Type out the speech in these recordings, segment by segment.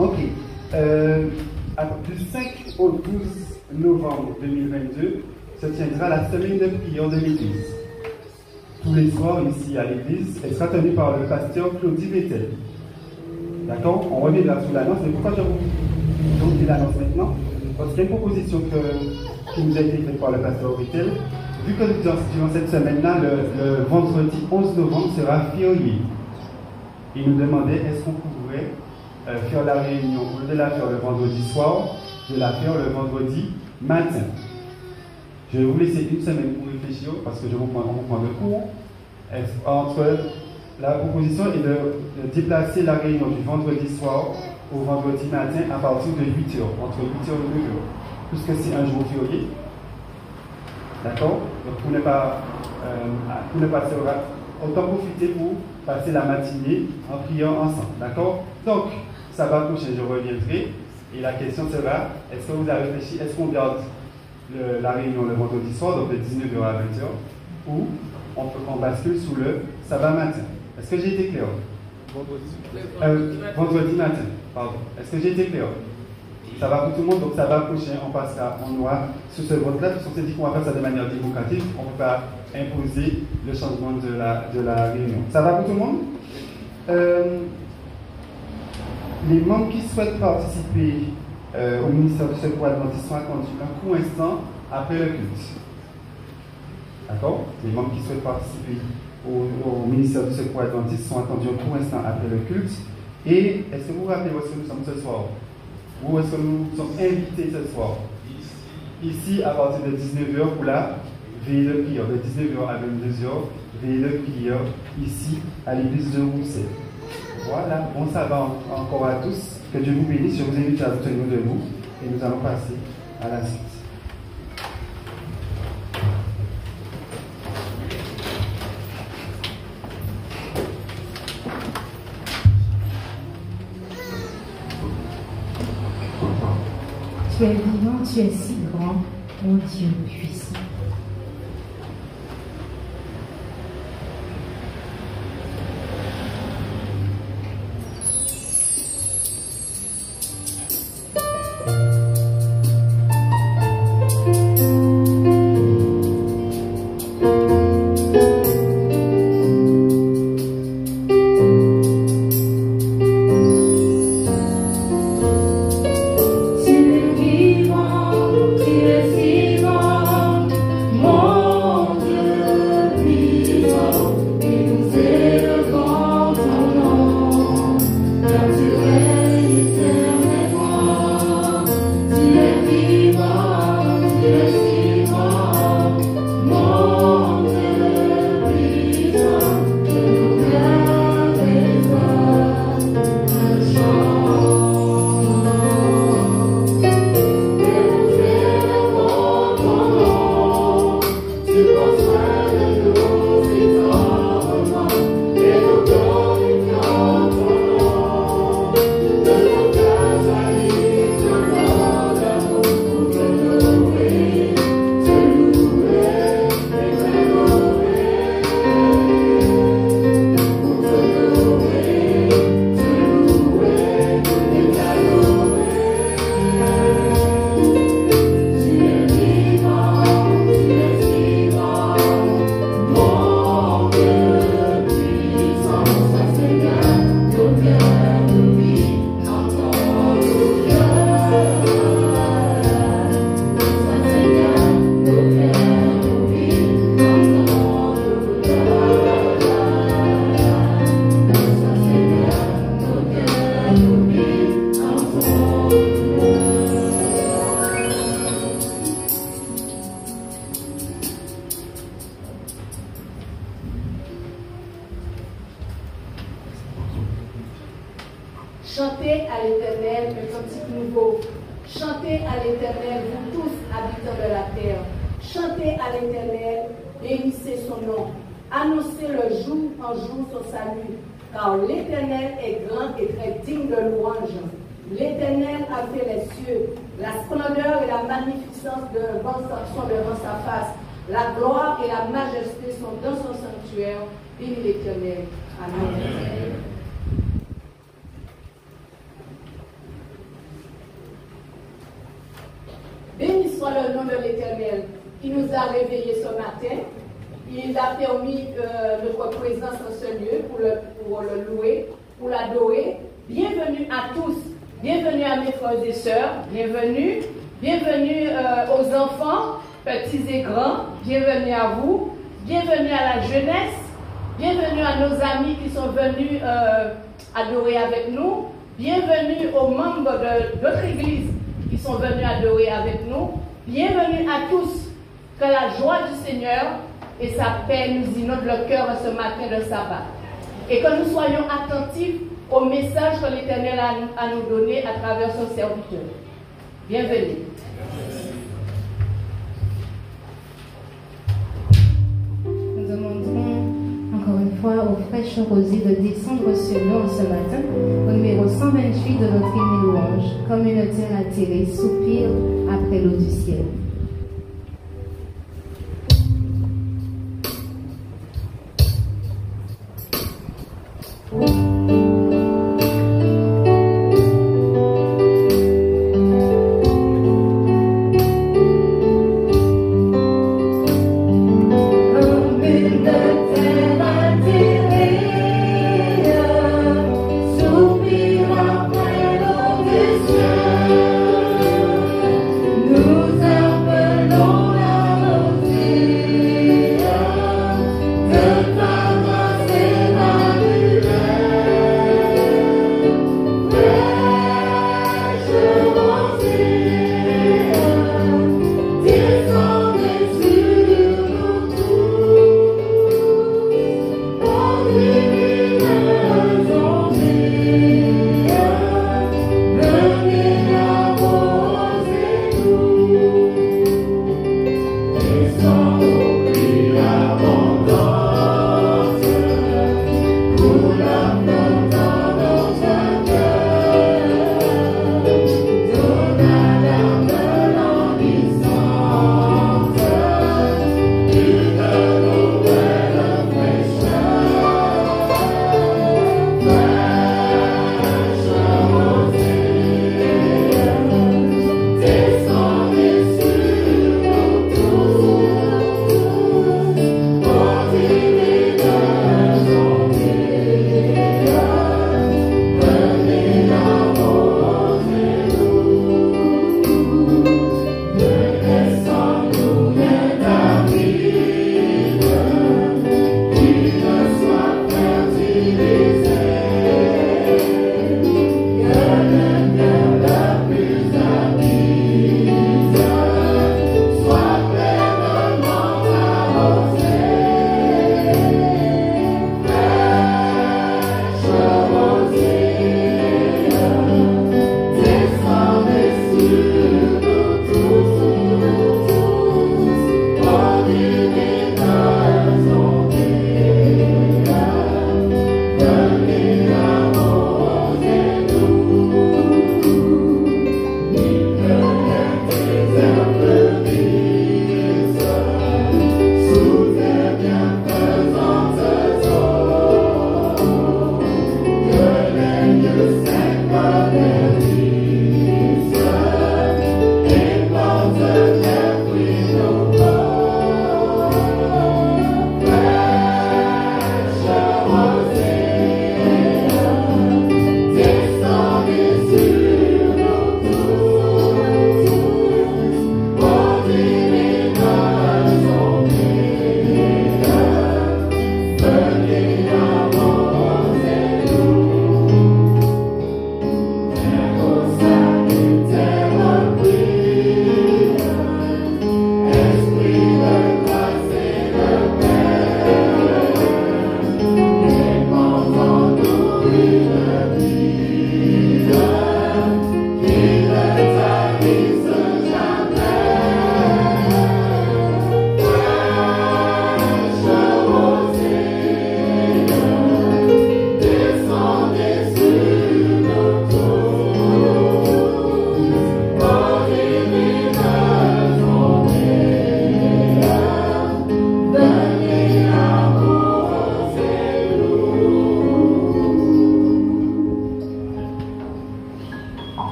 Ok. Du 5 au 12 novembre 2022 se tiendra la semaine de prière de l'Église. Tous les soirs, ici à l'Église, elle sera tenue par le pasteur Claudie Vettel. D'accord? On reviendra sur l'annonce, mais pourquoi je vous dis l'annonce maintenant? Parce qu'il y a une proposition qui nous a été faite par le pasteur Vettel. Vu que durant cette semaine-là, le vendredi 11 novembre sera férié. Il nous demandait est-ce qu'on pourrait faire la réunion, au lieu de la faire le vendredi soir, de la faire le vendredi matin. Je vais vous laisser une semaine pour réfléchir, parce que on vous prend le cours. Entre la proposition est de déplacer la réunion du vendredi soir au vendredi matin à partir de 8h, entre 8h et 9h, puisque c'est un jour férié. D'accord? Donc pour ne pas autant profiter pour passer la matinée en priant ensemble. D'accord? Donc, ça va prochain, je reviendrai. Et la question sera, est-ce que vous avez réfléchi, est-ce qu'on garde la réunion le vendredi soir, donc de 19h à 20h, ou on bascule sous le sabbat matin? Est-ce que j'ai été clair? Vendredi matin, pardon. Est-ce que j'ai été clair? Ça va pour tout le monde, donc ça va prochain, on aura sur ce vote-là, parce qu'on s'est dit qu'on va faire ça de manière démocratique, on ne peut pas imposer le changement de la réunion. Ça va pour tout le monde? Les membres qui souhaitent participer au ministère du Secours Adventiste sont attendus un court instant après le culte. D'accord? Les membres qui souhaitent participer au ministère du Secours Adventiste sont attendus un court instant après le culte. Et est-ce que vous vous rappelez où est-ce que nous sommes ce soir? Où est-ce que nous sommes invités ce soir? Ici, à partir de 19h pour la veille de prière. De 19h à 22h, veille de prière, ici, à l'église de Rousset. Voilà, bon sabbat encore à tous. Que Dieu vous bénisse. Je vous invite à vous tenir debout et nous allons passer à la suite. Tu es vivant, tu es si grand, mon Dieu puissant. Chantez à l'Éternel un cantique nouveau. Chantez à l'Éternel, vous tous habitants de la terre. Chantez à l'Éternel, bénissez son nom. Annoncez le jour en jour son salut, car l'Éternel est grand et très digne de louange. L'Éternel a fait les cieux, la splendeur et la magnificence sont devant sa face. La gloire et la majesté sont dans son sanctuaire. Bénis l'Éternel. Amen. soit le nom de l'Éternel qui nous a réveillés ce matin. Il a permis notre présence dans ce lieu pour le louer, pour l'adorer. Bienvenue à tous. Bienvenue à mes frères et sœurs. Bienvenue. Bienvenue aux enfants, petits et grands. Bienvenue à vous. Bienvenue à la jeunesse. Bienvenue à nos amis qui sont venus adorer avec nous. Bienvenue aux membres de notre église qui sont venus adorer avec nous. Bienvenue à tous. Que la joie du Seigneur et sa paix nous inondent le cœur ce matin de sabbat. Et que nous soyons attentifs au message que l'Éternel a à nous donner à travers son serviteur. Bienvenue. Nous demanderons encore une fois aux fraîches rosiers de descendre sur nous ce matin au numéro 128 de notre hymne louange, communautaire attirée, soupir après l'eau du ciel.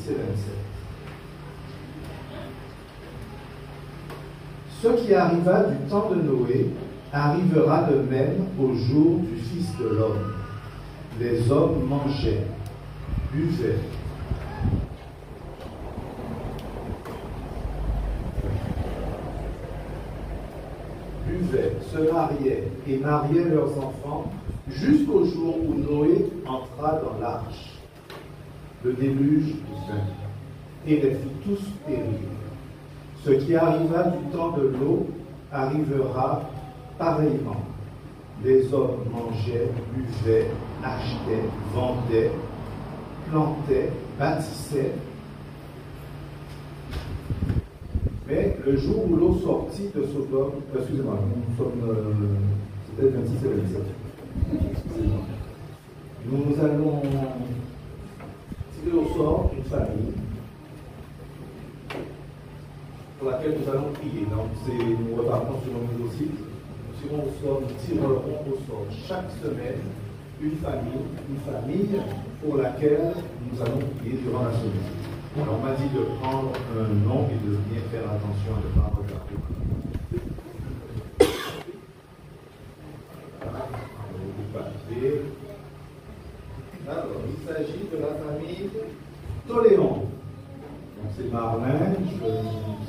et 27. Ce qui arriva du temps de Noé arrivera de même au jour du Fils de l'homme. Les hommes mangeaient, buvaient, se mariaient et mariaient leurs enfants jusqu'au jour où Noé entra dans l'arche. Le déluge vint et les fit tous périr. Ce qui arriva du temps de l'eau arrivera pareillement. Les hommes mangeaient, buvaient, achetaient, vendaient, plantaient, bâtissaient. Mais le jour où l'eau sortit de Sodome, excusez-moi, nous sommes, c'était 26 et 27. Excusez-moi. Nous allons tirer au sort une famille pour laquelle nous allons prier. Donc, nous repartons sur nos dossiers. Nous tirerons au sort chaque semaine une famille pour laquelle nous allons prier durant la semaine. Alors, on m'a dit de prendre un nom et de bien faire attention à ne pas regarder. Alors, il s'agit de la famille Toléon. Donc, c'est Marlin, je ne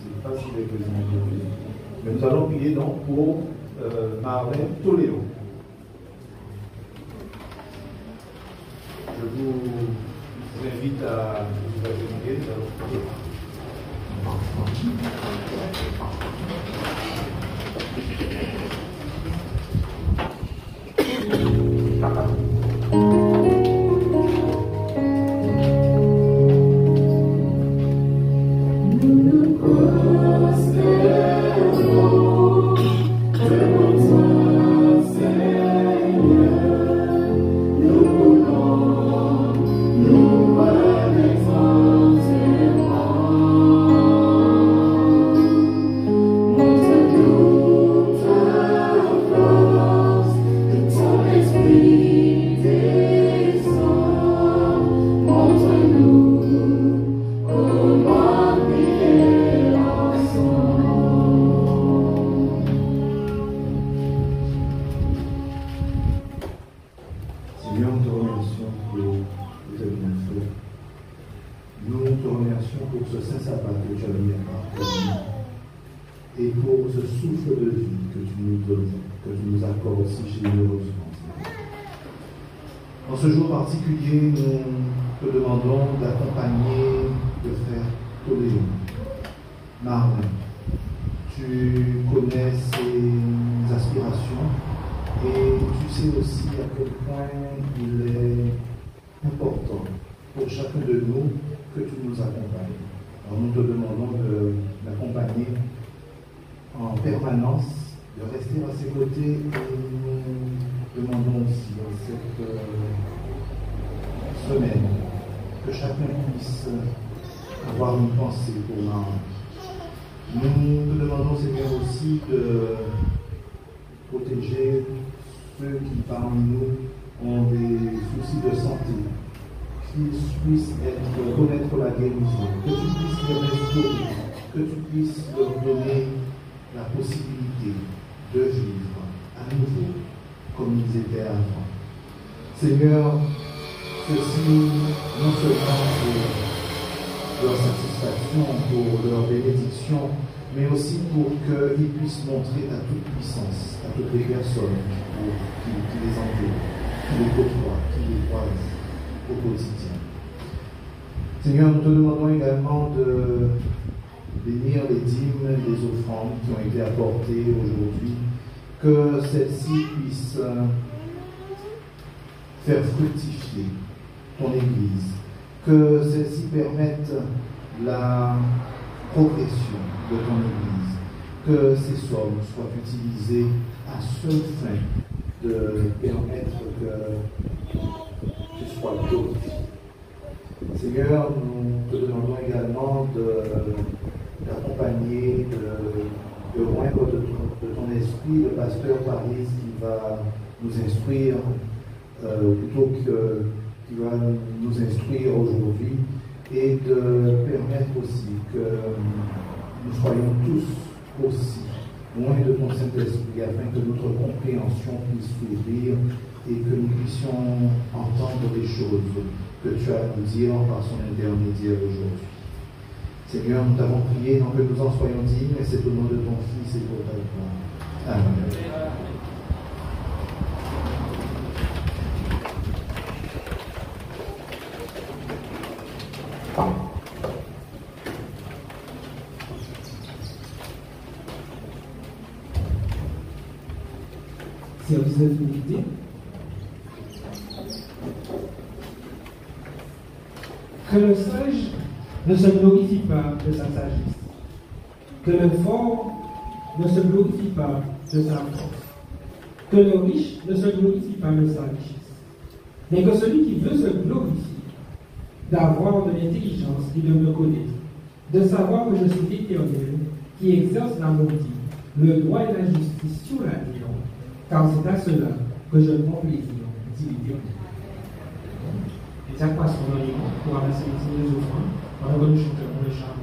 sais pas s'il est présent aujourd'hui, mais nous allons prier donc pour Marlin Toléon. Je vous invite à vous accueillir. En ce jour particulier, nous te demandons d'accompagner le frère Toléon. Marlin, tu connais ses aspirations et tu sais aussi à quel point il est important pour chacun de nous que tu nous accompagnes. Alors nous te demandons de l'accompagner en permanence, de rester à ses côtés et nous demandons aussi dans cette semaine que chacun puisse avoir une pensée pour Marlin. Nous te demandons, Seigneur, aussi de protéger ceux qui parmi nous ont des soucis de santé, qu'ils puissent connaître la guérison, que tu puisses les restaurer, que tu puisses leur donner la possibilité de vivre à nouveau comme ils étaient avant. Seigneur, ceci non seulement pour leur satisfaction, pour leur bénédiction, mais aussi pour qu'ils puissent montrer ta toute puissance à toutes les personnes qui les entourent, qui les côtoient, qui les croisent au quotidien. Seigneur, nous te demandons également de bénir les dîmes, les offrandes qui ont été apportées aujourd'hui, que celles-ci puissent faire fructifier ton Église, que celles-ci permettent la progression de ton Église, que ces sommes soient utilisées à seule fin de permettre que tu sois glorifié. Seigneur, nous te demandons également d'accompagner, de joindre de ton esprit le pasteur Paris qui va nous instruire, plutôt qui va nous instruire aujourd'hui, et de permettre aussi que nous soyons tous aussi loin de ton Saint-Esprit afin que notre compréhension puisse s'ouvrir et que nous puissions entendre les choses que tu as à nous dire par son intermédiaire aujourd'hui. Seigneur, nous t'avons prié, non que nous en soyons dignes, mais c'est au nom de ton Fils et pour ta gloire. Amen. Service de fidélité. Que le sage ne se glorifie pas de sa sagesse, que le fort ne se glorifie pas de sa force, que le riche ne se glorifie pas de sa richesse, mais que celui qui veut se glorifier, d'avoir de l'intelligence et de me connaître, de savoir que je suis l'Éternel, qui exerce la bonté, le droit et la justice sur la terre, car c'est à cela que je prends plaisir, dit l'Éternel. Et ça passe pour le pour amasser les offrandes, pendant que nous chantons pour le chant.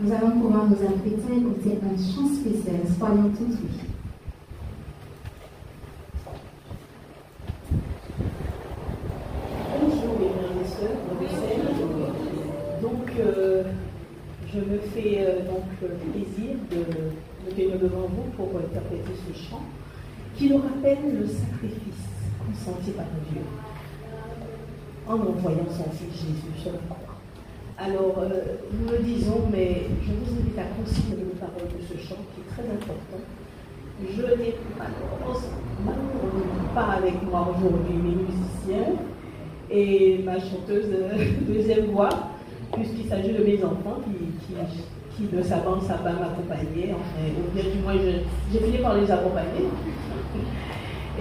Nous allons pouvoir nous apprêter à écouter un chant spécial. Soyons tout de suite. Bonjour mes frères et sœurs, donc je me fais plaisir de venir devant vous pour interpréter ce chant qui nous rappelle le sacrifice consenti par Dieu en envoyant son Fils Jésus sur la croix. Alors, nous le disons, mais je vous invite à considérer les paroles de ce chant qui est très important. Je n'ai malheureusement pas avec moi aujourd'hui mes musiciens et ma chanteuse de deuxième voix, puisqu'il s'agit de mes enfants qui ne savent pas m'accompagner, enfin, ou bien du moins j'ai fini par les accompagner.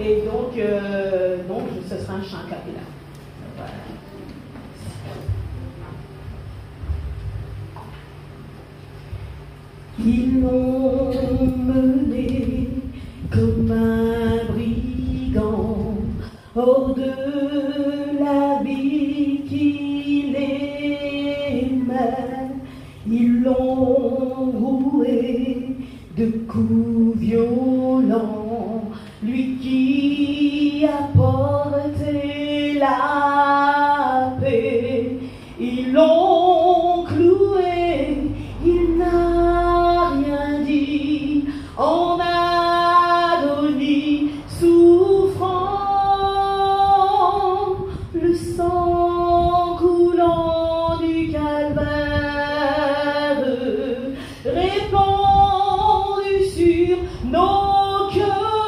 Et donc ce sera un chant a cappella. Voilà. Ils l'ont mené comme un brigand hors de la vie qu'il aimait. Ils l'ont roué de coups violents, lui qui apportait la paix. Ils l'ont cloué, il n'a rien dit, en agonie souffrant, le sang coulant du calvaire répandu sur nos cœurs,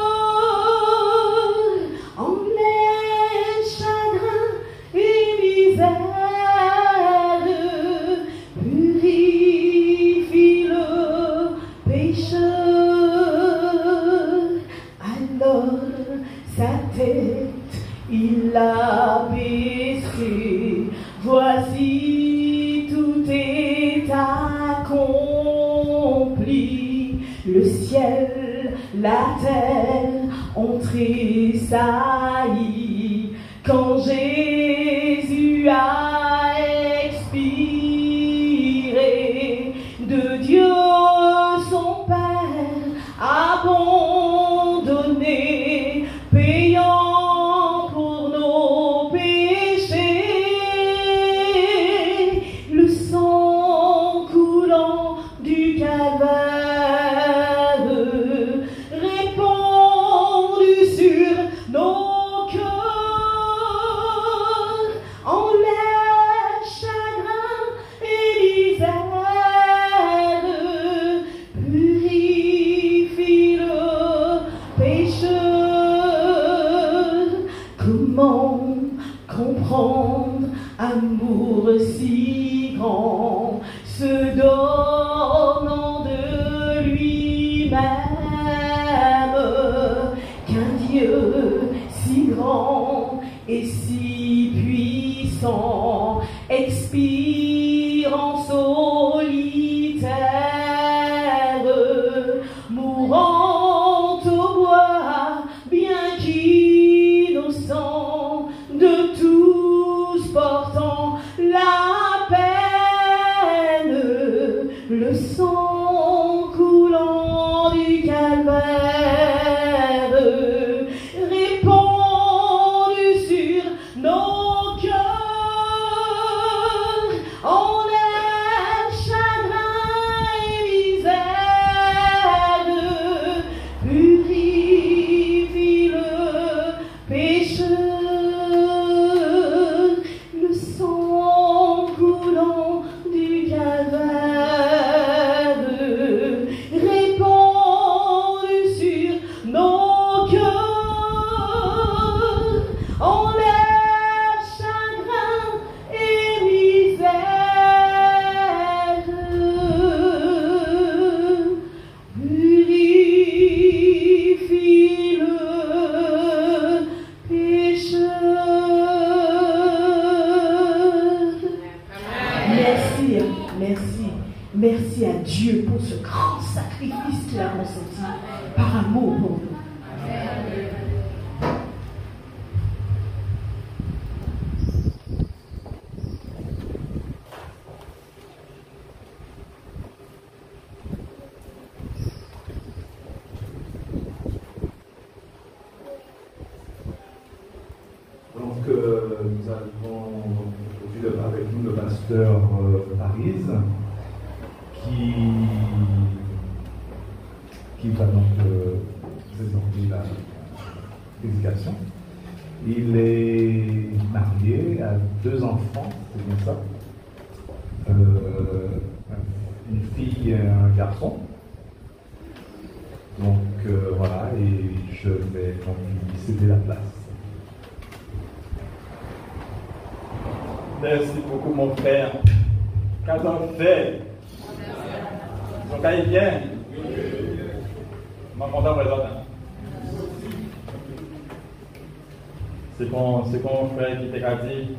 en les chagrins et misères. Purifie le pécheur, alors sa tête il l'a baissée. Voici tout est accompli. Le ciel, la terre ont tressailli quand Jésus a expiré. De Dieu son Père abandonné, payant pour nos péchés, le sang coulant du calvaire répandu sur nos cœurs, en les chagrins et misères. Purifie le pécheur. Comment comprendre amour si grand, se donnant de lui-même, qu'un Dieu si grand et si puissant expire en solitaire, mourant au bois, bien qu'innocent, de tous portant la peine, le sang coulant du calvaire répandu sur nos cœurs, en les chagrins et misères. Purifie le pécheur, le sang coulant du calvaire répandu sur nos cœurs, en les chagrins et misères. Purifie le pécheur. Merci à Dieu pour ce grand sacrifice qu'il a consenti par amour pour nous. Donc, nous avons aujourd'hui avec nous le pasteur Paris qui va donc présenter la prédication. Il est marié, a 2 enfants, c'est bien ça, une fille et un garçon. Donc voilà, et je vais donc lui céder la place. Merci beaucoup, mon frère. Qu'as-tu fait? Son cas est bien. Je suis content pour les autres. C'est mon frère qui t'a dit,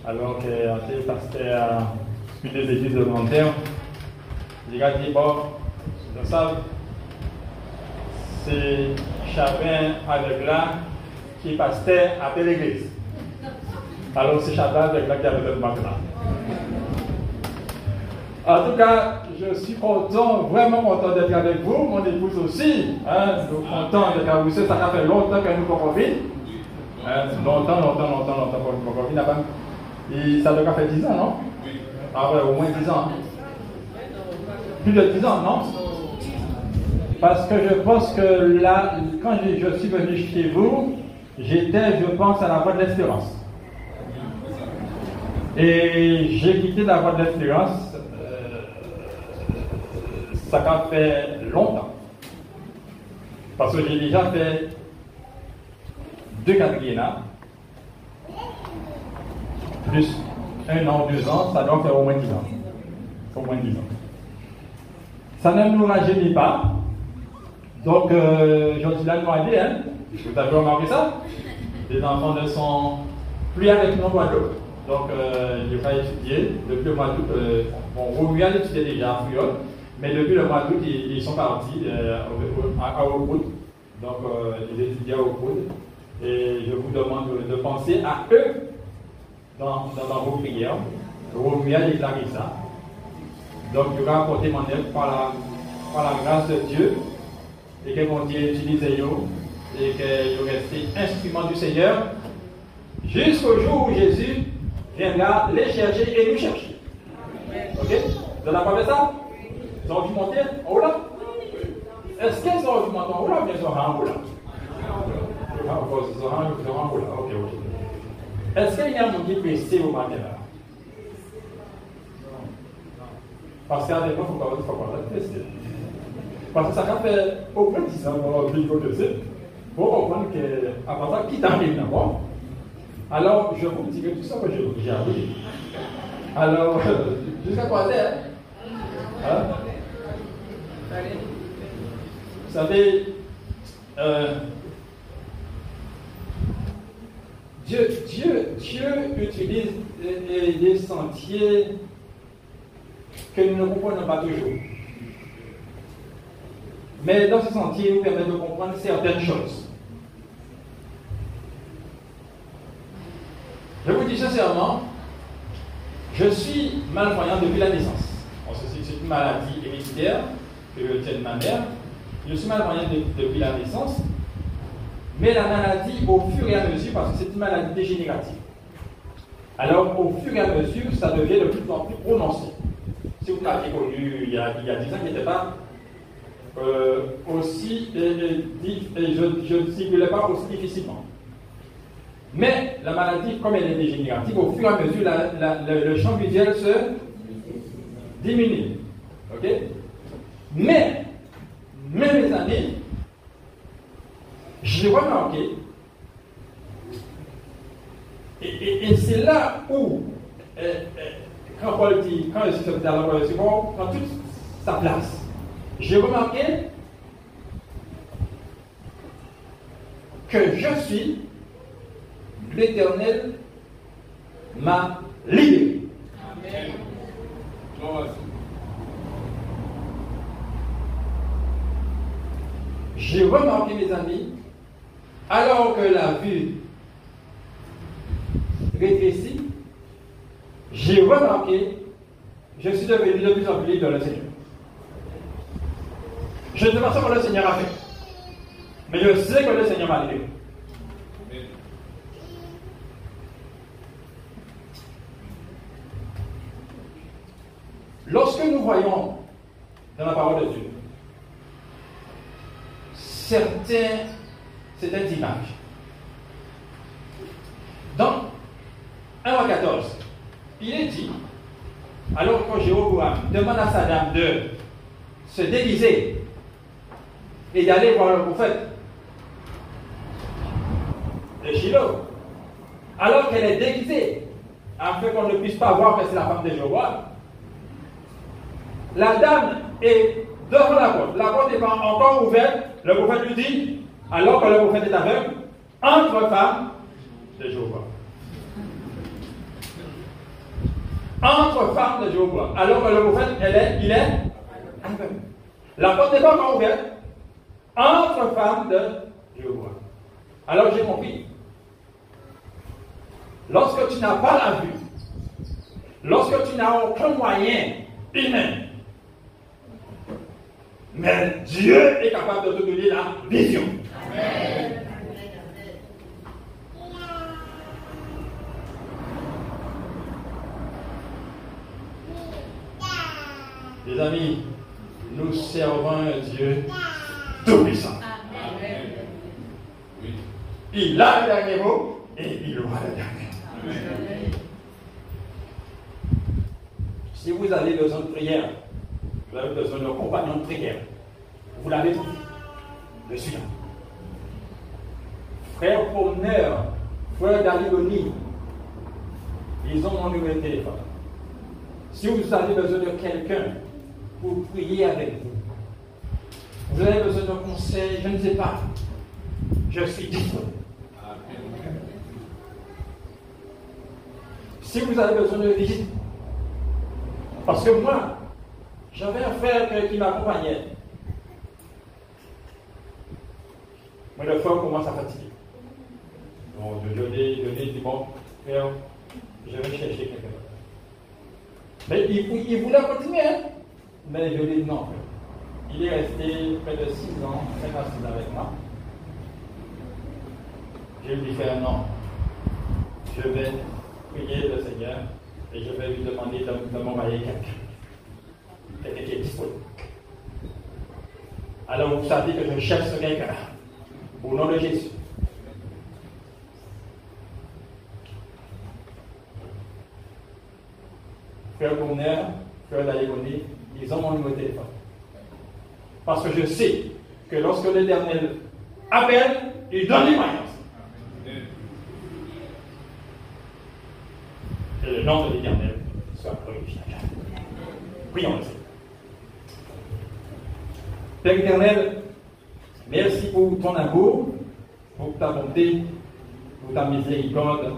alors qu'il était pasteur à une des églises de Nanterre. Il a dit, bon, je sais, c'est Chabin avec là qui est pasteur à l'église. Alors c'est Chabin avec là qui avait le bac là. En tout cas, je suis content, vraiment content d'être avec vous, mon épouse aussi. Hein, nous sommes contents d'être avec vous. Ça fait longtemps que nous avons vécu. Longtemps pour nous avons vécu. Ça doit faire 10 ans, non? Ah ouais, au moins 10 ans. Plus de 10 ans, non? Parce que je pense que là, quand je suis venu chez vous, j'étais, je pense, à la Voie de l'Espérance. Et j'ai quitté la Voie de l'Espérance. Ça a fait longtemps. Parce que j'ai déjà fait 2 quadriennats, plus 1 an, 2 ans, ça doit faire au moins 10 ans. Au moins 10 ans. Ça ne nous rajeunit pas. Donc, je suis là de Noyer, hein. Vous avez remarqué ça? Les enfants ne sont plus avec nous au mois d'août. Donc, il va étudier. Depuis le mois d'août, Romuald étudiait déjà à Friol. Mais depuis le mois d'août, ils sont partis à Oakwood. Donc, ils étudiaient à Oakwood. Et je vous demande de penser à eux dans vos prières. Romuald et Clarissa. Donc, je vais apporter mon aide par la grâce de Dieu. Et que mon Dieu utilise eux. Et qu'ils restent instruments du Seigneur. Jusqu'au jour où Jésus viendra les chercher et nous chercher. Ok? Vous avez pas fait ça? Ils ont dû monter en haut là? Est-ce qu'ils ont dû monter en haut là ou bien ils ont en haut là? Ils ont en haut là. Ok. Est-ce qu'il y a un monde qui est pressé au matin là? Parce qu'à des fois, il faut pas être pressé. Parce que ça fait au moins 10 ans que c'est. Pour comprendre qu'à part ça, qui t'arrive d'abord? Alors, je vous dis que tout ça que j'ai appris. Alors, jusqu'à quoi c'est? Hein? Vous savez, Dieu utilise des sentiers que nous ne comprenons pas toujours. Mais dans ce sentier, il nous permet de comprendre certaines choses. Je vous dis sincèrement, je suis malvoyant depuis la naissance. C'est une maladie héréditaire que je tiens de ma mère. Je suis malvoyant depuis la naissance. Mais la maladie, au fur et à mesure, parce que c'est une maladie dégénérative. Alors, au fur et à mesure, ça devient de plus en plus prononcé. Si vous l'avez connu il y a 10 ans, il n'était pas aussi, je ne circulais pas aussi difficilement. Mais la maladie, comme elle est dégénérative, au fur et à mesure, le champ visuel se diminue. Ok? Mais, mes amis, j'ai remarqué, et c'est là où, quand Paul dit, quand je suis dans la prend toute sa place. J'ai remarqué que je suis, l'Éternel m'a libéré. Amen. J'ai remarqué, mes amis, alors que la vue rétrécit, j'ai remarqué, je suis devenu de plus en plus libre dans le Seigneur. Je ne sais pas ce que le Seigneur a fait, mais je sais que le Seigneur m'a libéré. Lorsque nous voyons dans la parole de Dieu certaines images, dans 1 à 14, il est dit, alors que Jéroboam demande à sa dame de se déguiser et d'aller voir le prophète de Shiloh, alors qu'elle est déguisée, afin qu'on ne puisse pas voir que c'est la femme de Jéroboam, la dame est devant la porte n'est pas encore ouverte, le prophète lui dit, alors que le prophète est aveugle, entre femmes, de Jéhovah. Entre femmes de Jéhovah. Alors que le prophète, il est aveugle. La porte n'est pas encore ouverte. Entre femmes de Jéhovah. Alors j'ai compris. Lorsque tu n'as pas la vue, lorsque tu n'as aucun moyen humain, mais Dieu est capable de te donner la vision. Amen. Les amis, nous servons un Dieu tout-puissant. Oui. Il a le dernier mot et il aura le dernier. Amen. Si vous avez besoin de prière, vous avez besoin d'un compagnon de prière, vous l'avez trouvé. Je suis là. Frère Promeneur, frère d'Aliboni, ils ont mon numéro de téléphone. Si vous avez besoin de quelqu'un pour prier avec vous, vous avez besoin d'un conseil, je ne sais pas, je suis disponible. Si vous avez besoin de visite, parce que moi, j'avais un frère qui m'accompagnait. Moi, le frère commence à fatiguer. Donc, je lui ai dit, bon, frère, je vais chercher quelqu'un. Mais il voulait continuer, hein? Mais je lui ai dit non. Il est resté près de 6 ans, 5 à 6 ans avec moi. Je lui ai dit, frère, non. Je vais prier le Seigneur et je vais lui demander de m'envoyer quelqu'un qui est disponible. Alors vous savez que je cherche quelqu'un au nom de Jésus. Frère Gourner, frère Dalégoné, ils ont mon numéro de téléphone. Parce que je sais que lorsque l'Éternel appelle, il donne les moyens. Que le nom de l'Éternel soit glorifié. Prions le Seigneur. Père éternel, merci pour ton amour, pour ta bonté, pour ta miséricorde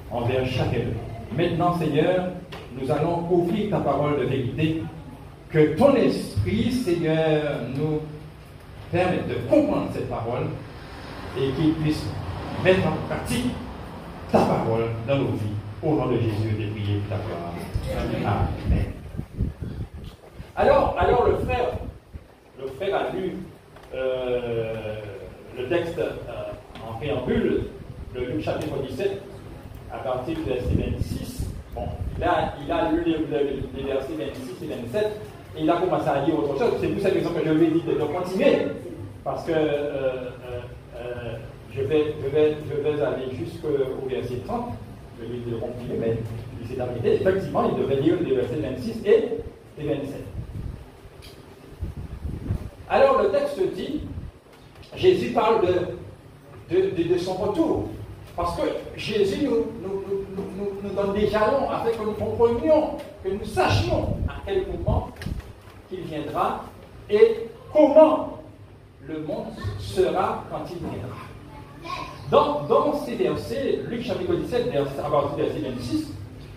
envers chacun. Maintenant, Seigneur, nous allons ouvrir ta parole de vérité, que ton esprit, Seigneur, nous permette de comprendre cette parole et qu'il puisse mettre en pratique ta parole dans nos vies. Au nom de Jésus, des prières pour ta gloire. Amen. Alors le frère a lu le texte en préambule de Luc chapitre 17 à partir du verset 26. Bon, il a lu les versets 26 et 27 et il a commencé à lire autre chose. C'est pour cette raison que je lui ai dit de continuer, parce que je vais aller jusqu'au verset 30. Je lui ai dit de continuer, mais il s'est arrêté. Effectivement, il devait lire les versets 26 et 27. Alors le texte dit, Jésus parle de son retour. Parce que Jésus nous donne des jalons afin que nous comprenions, que nous sachions à quel moment il viendra et comment le monde sera quand il viendra. Dans ces versets, Luc chapitre 17, à partir du verset 26,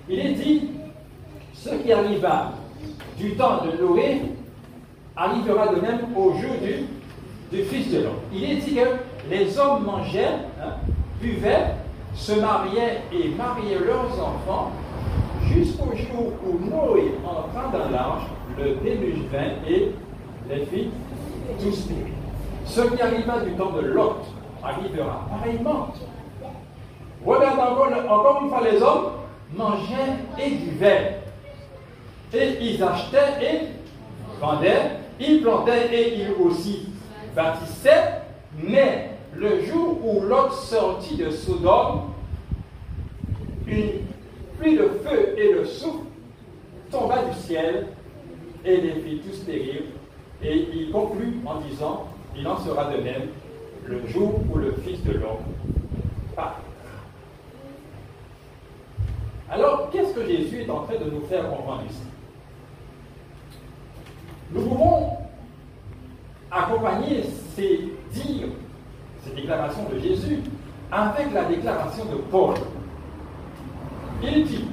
il est dit, ce qui arriva du temps de Noé arrivera de même au jour du Fils de l'homme. Il est dit que les hommes mangeaient, buvaient, se mariaient et mariaient leurs enfants jusqu'au jour où Noé entra dans l'arche, le déluge vint et les filles tous périrent. Ce qui arriva du temps de Lot arrivera pareillement. Regarde encore une fois, les hommes mangeaient et buvaient. Et ils achetaient et vendaient, ils plantaient et ils aussi bâtissaient. Mais le jour où Lot sortit de Sodome, une pluie de feu et de souffle tomba du ciel et les fit tous périr. Et il conclut en disant, il en sera de même le jour où le Fils de l'homme part. Alors, qu'est-ce que Jésus est en train de nous faire comprendre ici? Nous pouvons accompagner ces dires, ces déclarations de Jésus avec la déclaration de Paul. Il dit,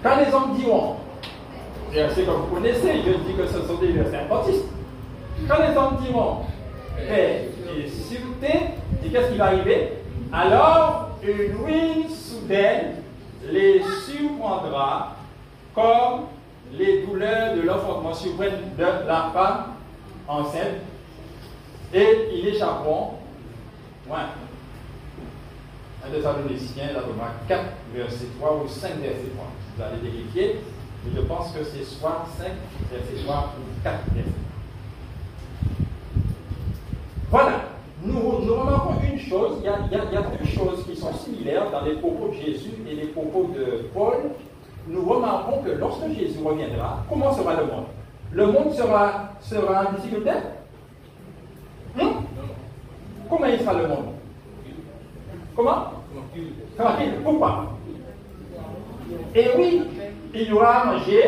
quand les hommes diront, c'est comme vous connaissez, je dis que ce sont des versets importants. Quand les hommes diront paix et sûreté, qu'est-ce qui va arriver? Alors, une ruine soudaine les surprendra comme les douleurs de l'enfantement surprennent de la femme enceinte et ils échapperont. Ouais. 1 Thessaloniciens, la Romains 4, verset 3 ou 5, verset 3. Vous allez vérifier. Je pense que c'est soit 5, verset 3 ou 4, verset 3. Voilà. Nous remarquons une chose. Il y a deux choses qui sont similaires dans les propos de Jésus et les propos de Paul. Nous remarquons que lorsque Jésus reviendra, comment sera le monde? Le monde sera en difficulté? Comment il sera le monde? Comment? Tranquille. Pourquoi? Et oui, il y aura à manger,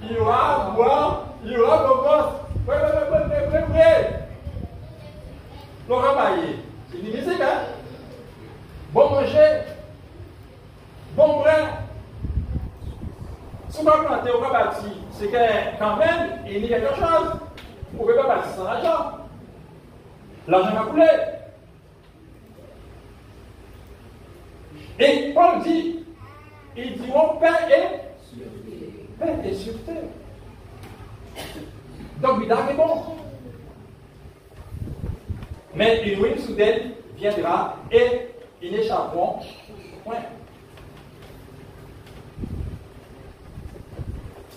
il y aura à boire, il y aura bon gosse. Le rabaillé, c'est difficile, hein? Bon manger, bon brin. Si on va planter au bâti, c'est que quand même, il y a quelque chose. Vous ne pouvez pas bâtir sans argent. L'argent va couler. Et Paul dit, ils diront paix et sûreté. Donc, Bidar est bon. Mais une ruine soudaine viendra et ils n'échapperont point.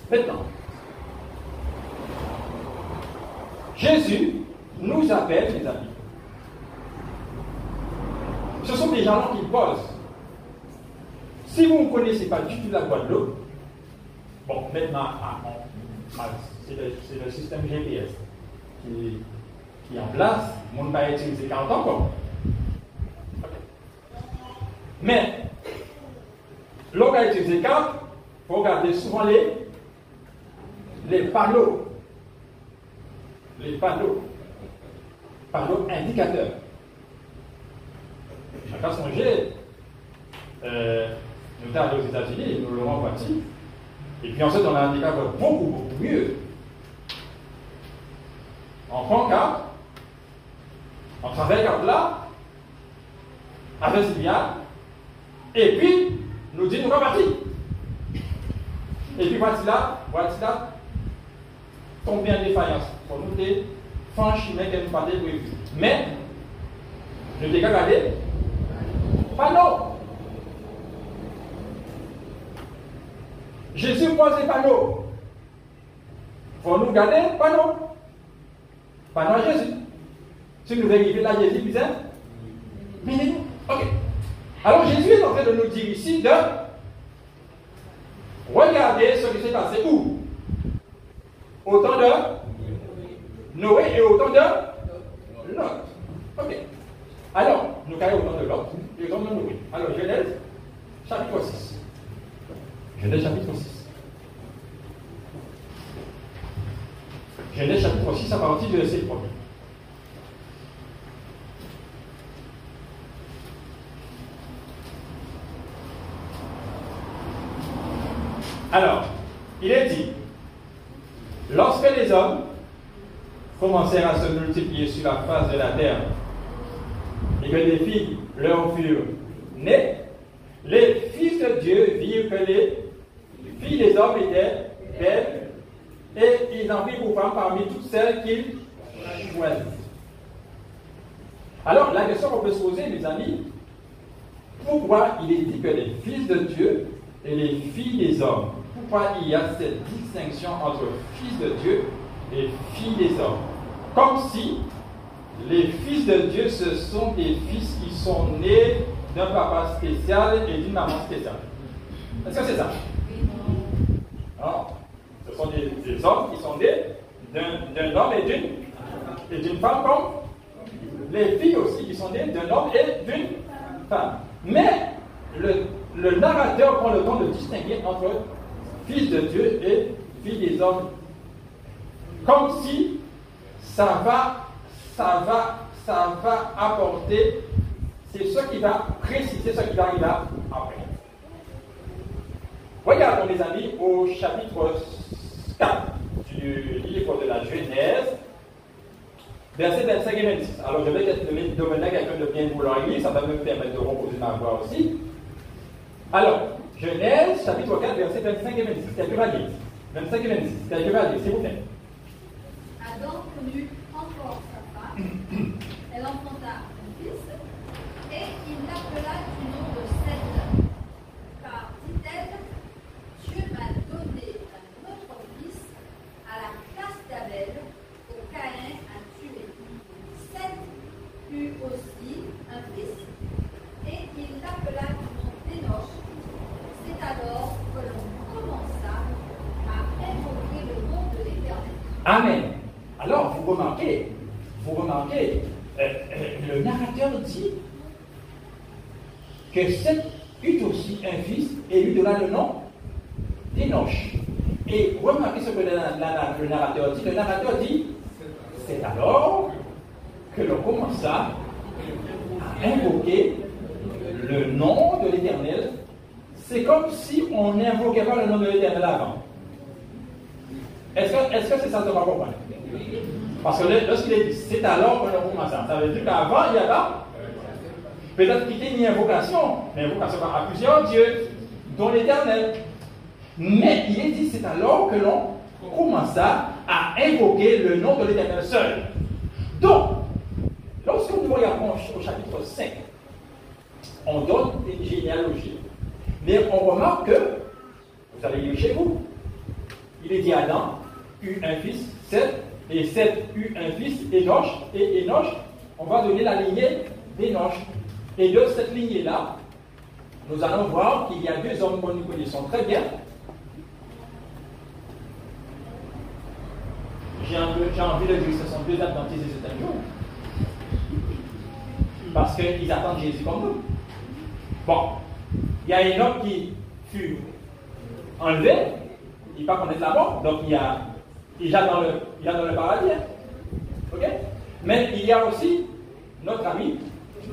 Maintenant, Jésus nous appelle, les amis. Ce sont des gens qui posent. Si vous ne connaissez pas du tout la Guadeloupe, bon, maintenant, c'est le système GPS qui est en place. Mon ne va pas utiliser 40 ans encore. Mais, l'on va utiliser 40, il faut regarder souvent les panneaux. Les panneaux indicateurs. Chacun songer. Nous sommes allés aux États-Unis, nous l'aurons bâti. Et puis ensuite, on a un indicateur beaucoup mieux. On prend carte, on travaille carte là, avec Sylvia, et puis nous dit nous sommes partis. Et puis voici là, tomber en défaillance. Pour nous des franchis, mais qu'elle nous pas prévu. Mais, nous devons regarder, pas non. Jésus pose les panneaux. Faut nous garder panneaux. Panneau à Jésus. Si nous vérifions là, Jésus, puis minimum. Ok. Alors Jésus est en train de nous dire ici de regarder ce qui s'est passé où? Au temps de Noé et au temps de Lot. Ok. Alors, nous caillons au temps de Lot et au temps de Noé. Alors, Genèse, chapitre 6. Genèse chapitre 6. Genèse chapitre 6 à partir du verset 1er. Alors, il est dit, lorsque les hommes commencèrent à se multiplier sur la face de la terre et que des filles leur furent nées, les fils de Dieu virent que les filles des hommes étaient belles et ils en prirent pour femmes parmi toutes celles qu'ils choisissent. Alors, la question qu'on peut se poser, mes amis, pourquoi il est dit que les fils de Dieu et les filles des hommes? Pourquoi il y a cette distinction entre fils de Dieu et filles des hommes? Comme si les fils de Dieu, ce sont des fils qui sont nés d'un papa spécial et d'une maman spéciale. Est-ce que c'est ça? Non. Ce sont des hommes qui sont nés d'un homme et d'une femme, comme les filles aussi qui sont nées d'un homme et d'une femme. Mais le narrateur prend le temps de distinguer entre fils de Dieu et filles des hommes. Comme si ça ça va apporter, c'est ce qui va préciser ce qui va arriver après. Regardons les amis au chapitre 4 du livre de la Genèse, versets 25 et 26. Alors je vais demander à quelqu'un de bien vouloir lire, ça va me permettre de reposer ma voix aussi. Alors, Genèse, chapitre 4, versets 25 et 26. Quelqu'un va lire. 25 et 26. Quelqu'un va lire, s'il vous plaît. Adam connut encore sa femme, elle enfanta un fils, et il l'appela du nom de Seth. Car, dit-elle, Dieu m'a donné un autre fils à la place d'Abel, que Caïn a tué. Seth eut aussi un fils, et il l'appela du nom d'Énoch. C'est alors que l'on commença à invoquer le nom de l'Éternel. Amen. Alors, vous remarquez, le narrateur dit que Seth eut aussi un fils et lui donna le nom d'Énoch. Et remarquez ce que le narrateur dit. Le narrateur dit, c'est alors que l'on commença à invoquer le nom de l'Éternel. C'est comme si on n'invoquait pas le nom de l'Éternel avant. Est-ce que c'est ça que tu vas comprendre? Parce que lorsqu'il est dit, c'est alors que l'on commence, ça veut dire qu'avant, il y a peut-être qu'il y a une invocation, mais invocation à plusieurs dieux, dont l'Éternel. Mais il est dit, c'est alors que l'on commença à invoquer le nom de l'Éternel seul. Donc, lorsque nous regardons au chapitre 5, on donne une généalogie. Mais on remarque que, vous allez lire chez vous, il est dit Adam eut un fils, Seth, et Seth eut un fils, Énoch, et Énoch, on va donner la lignée d'Énoch. Et de cette lignée-là, nous allons voir qu'il y a deux hommes que nous connaissons très bien. J'ai envie de dire que ce sont deux adventistes de cet jour. Parce qu'ils attendent Jésus comme nous. Bon, il y a Énoch qui fut enlevé, il ne va pas connaître la mort, donc il est dans le paradis. Ok? Mais il y a aussi notre ami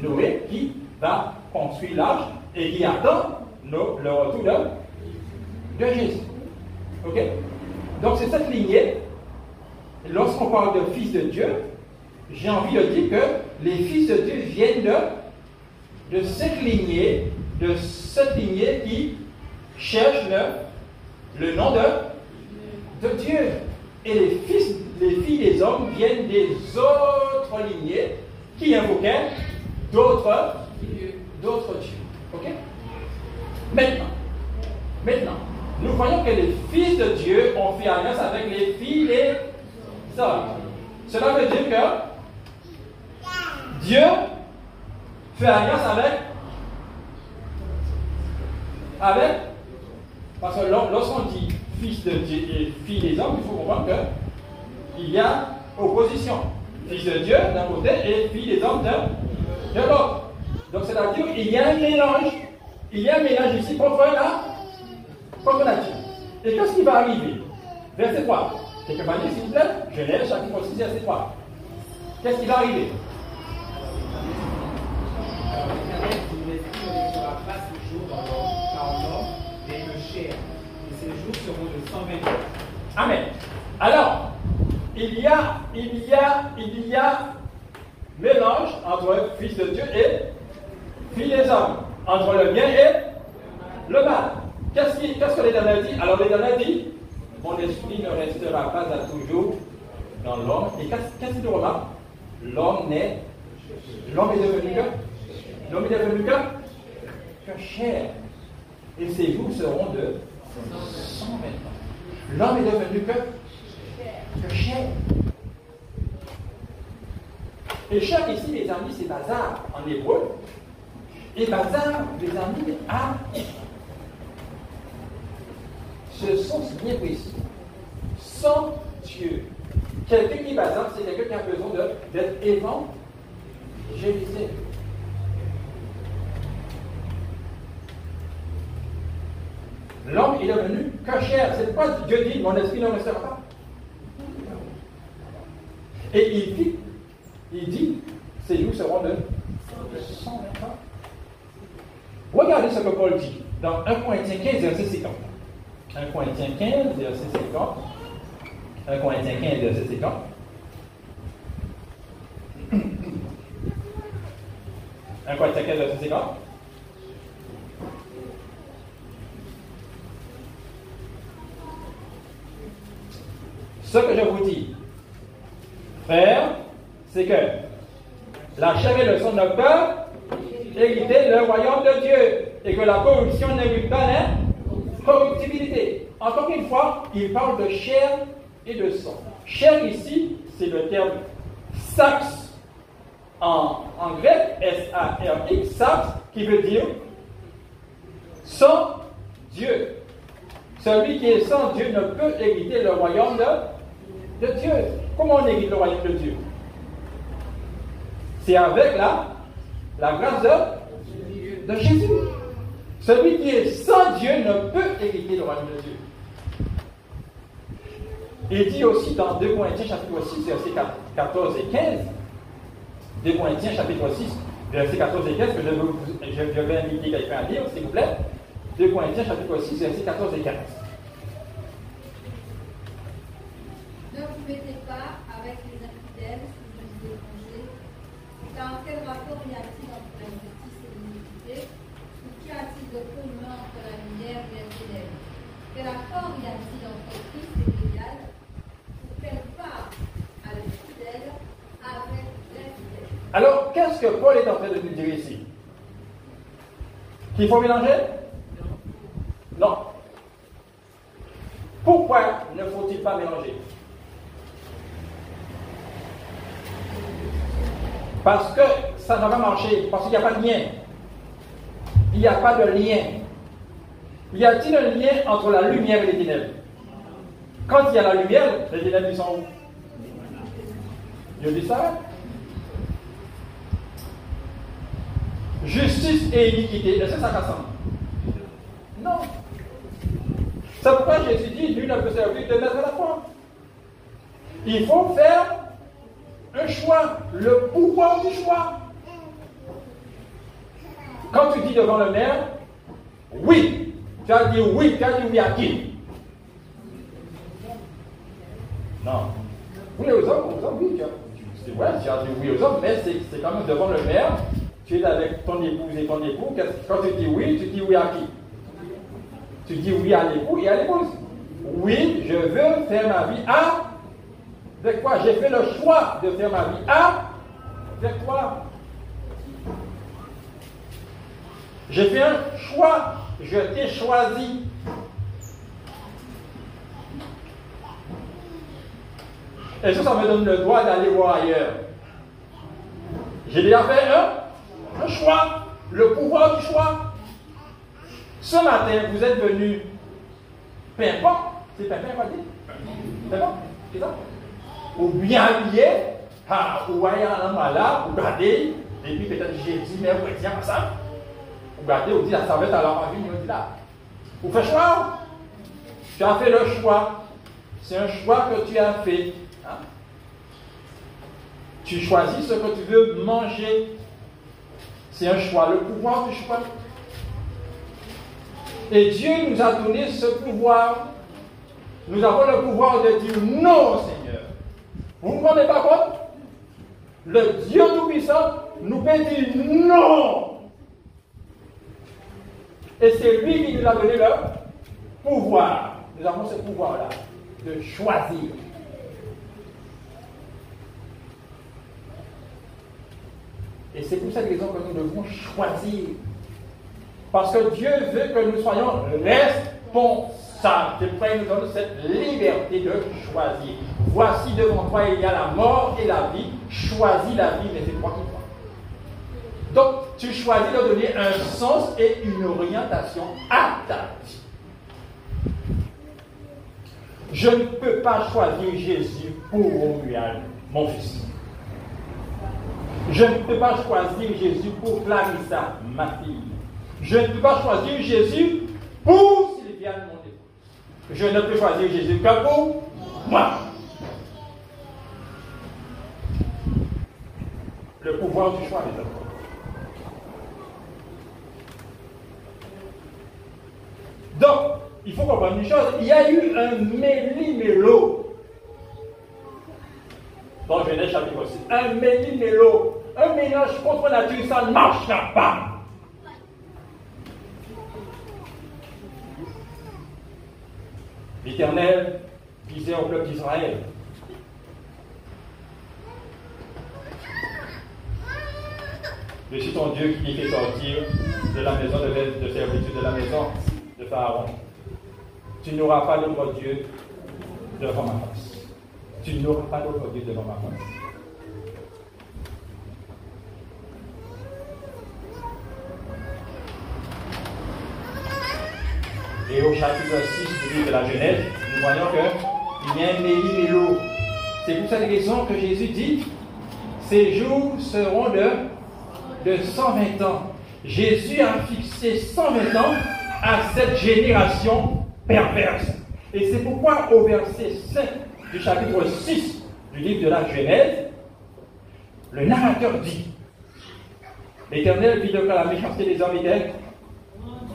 Noé qui va construire l'arche et qui attend le retour de Jésus. Ok? Donc c'est cette lignée. Lorsqu'on parle de fils de Dieu, j'ai envie de dire que les fils de Dieu viennent de cette lignée qui cherche le nom de Dieu. Et les filles des hommes viennent des autres lignées qui invoquaient d'autres dieux. Ok? Maintenant, nous voyons que les fils de Dieu ont fait alliance avec les filles des hommes. Cela veut dire que Dieu fait alliance avec parce que lorsqu'on dit fils de Dieu et fille des hommes, il faut comprendre qu'il y a opposition. Fils de Dieu d'un côté et fille des hommes de l'autre. Donc c'est-à-dire qu'il y a un mélange. Il y a un mélange ici contre nature. Et qu'est-ce qui va arriver? Verset 3. Quelqu'un va dire, s'il vous plaît, Genèse chapitre 6, verset 3. Qu'est-ce qui va arriver? Alors l'Éternel dit, l'esprit ne laissera pas ce jour dans l'homme, car l'homme est de chair, et ces jours seront de 120 jours. Amen. Alors, il y a mélange entre fils de Dieu et fille des hommes, entre le bien et le mal. Qu'est-ce que l'Éternel dit? Alors l'Éternel dit, mon esprit ne restera pas à toujours dans l'homme. Et qu'est-ce qu'il remarque? L'homme est devenu que chair. Et ses jours seront de 120 ans. L'homme est devenu que chair. Et chair ici, les amis, c'est bazar en hébreu. Et bazar, les amis, a ce sens bien précis. Sans Dieu. Quelqu'un qui est bazar, c'est quelqu'un qui a besoin d'être évangélisé. L'homme est devenu que chair. C'est pourquoi Dieu dit, mon esprit ne restera pas. Et il dit, ses Regardez ce que Paul dit dans 1 Corinthiens 15, verset 50. 1 Corinthiens 15, verset 50. 1 Corinthiens 15, verset 50. 1 Corinthiens 15, verset 50. Ce que je vous dis, frère, c'est que la chair et le sang ne peuvent hériter le royaume de Dieu, et que la corruption n'hérite pas la corruptibilité. Encore une fois, il parle de chair et de sang. Chair ici, c'est le terme sax en grec, S-A-R-X, sax, qui veut dire sans Dieu. Celui qui est sans Dieu ne peut hériter le royaume de Dieu. Comment on hérite le royaume de Dieu? C'est avec la grâce de Jésus. Celui qui est sans Dieu ne peut hériter le royaume de Dieu. Il dit aussi dans 2 Corinthiens chapitre 6, versets 14 et 15, 2 Corinthiens chapitre 6, versets 14 et 15, que je vais inviter quelqu'un à lire, s'il vous plaît. 2 Corinthiens chapitre 6, versets 14 et 15. Ne vous mettez pas avec les infidèles ou les étrangers, car quel rapport y a-t-il entre la justice et l'iniquité? Ou qu'y a-t-il de commun entre la lumière et les ténèbres? Quel accord y a-t-il entre Christ et Bélial? Ou quelle part a le fidèle avec l'infidèle? Alors, qu'est-ce que Paul est en train de nous dire ici? Qu'il faut mélanger? Non. Pourquoi ne faut-il pas mélanger? Parce que ça n'a pas marché, parce qu'il n'y a pas de lien. Il n'y a pas de lien. Y a-t-il un lien entre la lumière et les ténèbres? Quand il y a la lumière, les ténèbres sont où? Je dis ça? Justice et iniquité, est-ce que ça rassemble? Non. C'est pourquoi Jésus dit, nul ne peut servir de maître à la fois. Il faut faire un choix, le pouvoir du choix. Quand tu dis devant le maire, oui, tu as dit oui à qui? Non. Oui aux hommes, oui. C'est vrai, tu as dit oui aux hommes, mais c'est quand même devant le maire, tu es avec ton épouse et ton époux, quand tu dis oui à qui? Tu dis oui à l'époux et à l'épouse. Oui, je veux faire ma vie avec quoi? J'ai fait le choix de faire ma vie avec toi. J'ai fait un choix. Je t'ai choisi. Et ça me donne le droit d'aller voir ailleurs. J'ai déjà fait un choix. Le pouvoir du choix. Ce matin, vous êtes venu, peu importe, c'est Pimpin qu'on dit? Pimpin, c'est ça? Ou bien habillé, ou ayant là, ou gardé, et puis peut-être j'ai dit, mais vous êtes pas ça. Ou gardé, ou dit la servette à leur famille, on dit là. Vous faites choix. Tu as fait le choix. C'est un choix que tu as fait. Hein? Tu choisis ce que tu veux manger. C'est un choix, le pouvoir du choix. Et Dieu nous a donné ce pouvoir. Nous avons le pouvoir de dire non au Seigneur. Vous ne vous rendez pas compte? Le Dieu Tout-Puissant nous peut dire non. Et c'est lui qui nous a donné le pouvoir. Nous avons ce pouvoir-là de choisir. Et c'est pour cette raison que nous devons choisir. Parce que Dieu veut que nous soyons responsables. C'est pourquoi il nous donne cette liberté de choisir. Voici devant toi, il y a la mort et la vie. Choisis la vie, mais c'est toi qui vois. Donc, tu choisis de donner un sens et une orientation à ta vie. Je ne peux pas choisir Jésus pour Romuald, mon fils. Je ne peux pas choisir Jésus pour Clarissa, ma fille. Je ne peux pas choisir Jésus pour Sylviane, mon époux. Je ne peux choisir Jésus que pour moi. Le pouvoir du choix, mes amis. il faut comprendre une chose, il y a eu un méli-mélo. Dans Genèse chapitre 6, un méli-mélo, un mélange contre nature, ça ne marchera pas. L'Éternel disait au peuple d'Israël, je suis ton Dieu qui fait sortir de la maison de servitude, de la maison de Pharaon. Tu n'auras pas d'autre Dieu devant ma face. Tu n'auras pas d'autre Dieu devant ma face. Et au chapitre 6 du livre de la Genèse, nous voyons qu'il y a un méli-mélo. C'est pour cette raison que Jésus dit, ces jours seront de 120 ans. Jésus a fixé 120 ans à cette génération perverse. Et c'est pourquoi au verset 5 du chapitre 6 du livre de la Genèse, le narrateur dit, l'Éternel vit que la méchanceté des hommes était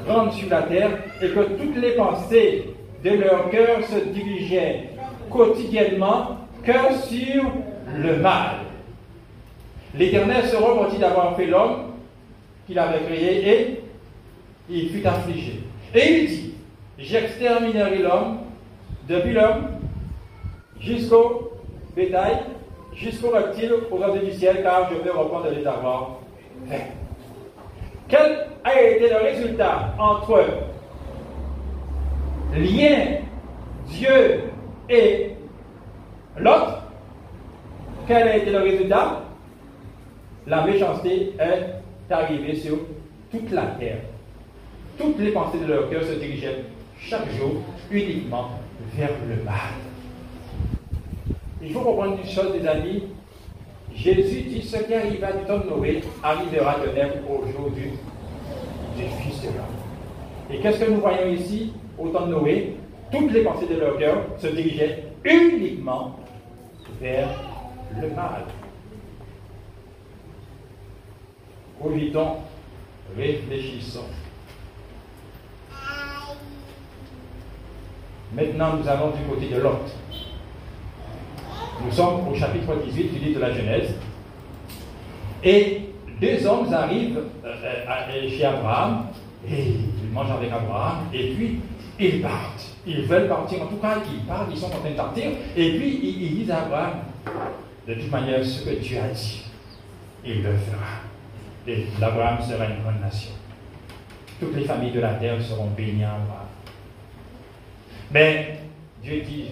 grande sur la terre et que toutes les pensées de leur cœur se dirigeaient quotidiennement que sur le mal. L'Éternel se repentit d'avoir fait l'homme qu'il avait créé et il fut affligé. Et il dit, j'exterminerai l'homme, depuis l'homme jusqu'au bétail, jusqu'aux reptiles, aux oiseaux du ciel, car je veux reprendre de les avoir faits. Quel a été le résultat entre lien Dieu et l'autre? Quel a été le résultat? La méchanceté est arrivée sur toute la terre. Toutes les pensées de leur cœur se dirigeaient chaque jour uniquement vers le mal. Il faut comprendre une chose, les amis. Jésus dit ce qui arriva du temps de Noé arrivera de même au jour du Fils de l'homme. Et qu'est-ce que nous voyons ici au temps de Noé? Toutes les pensées de leur cœur se dirigeaient uniquement vers le mal. Profitons, réfléchissons. Maintenant, nous allons du côté de Lot. Nous sommes au chapitre 18 du livre de la Genèse. Et deux hommes arrivent chez Abraham, et ils mangent avec Abraham, et puis ils partent. Ils veulent partir, en tout cas, ils partent, ils sont en train de partir, et puis ils disent à Abraham, de toute manière, ce que tu as dit, il le fera. Et l'Abraham sera une grande nation. Toutes les familles de la terre seront bénies à Abraham. Mais Dieu dit,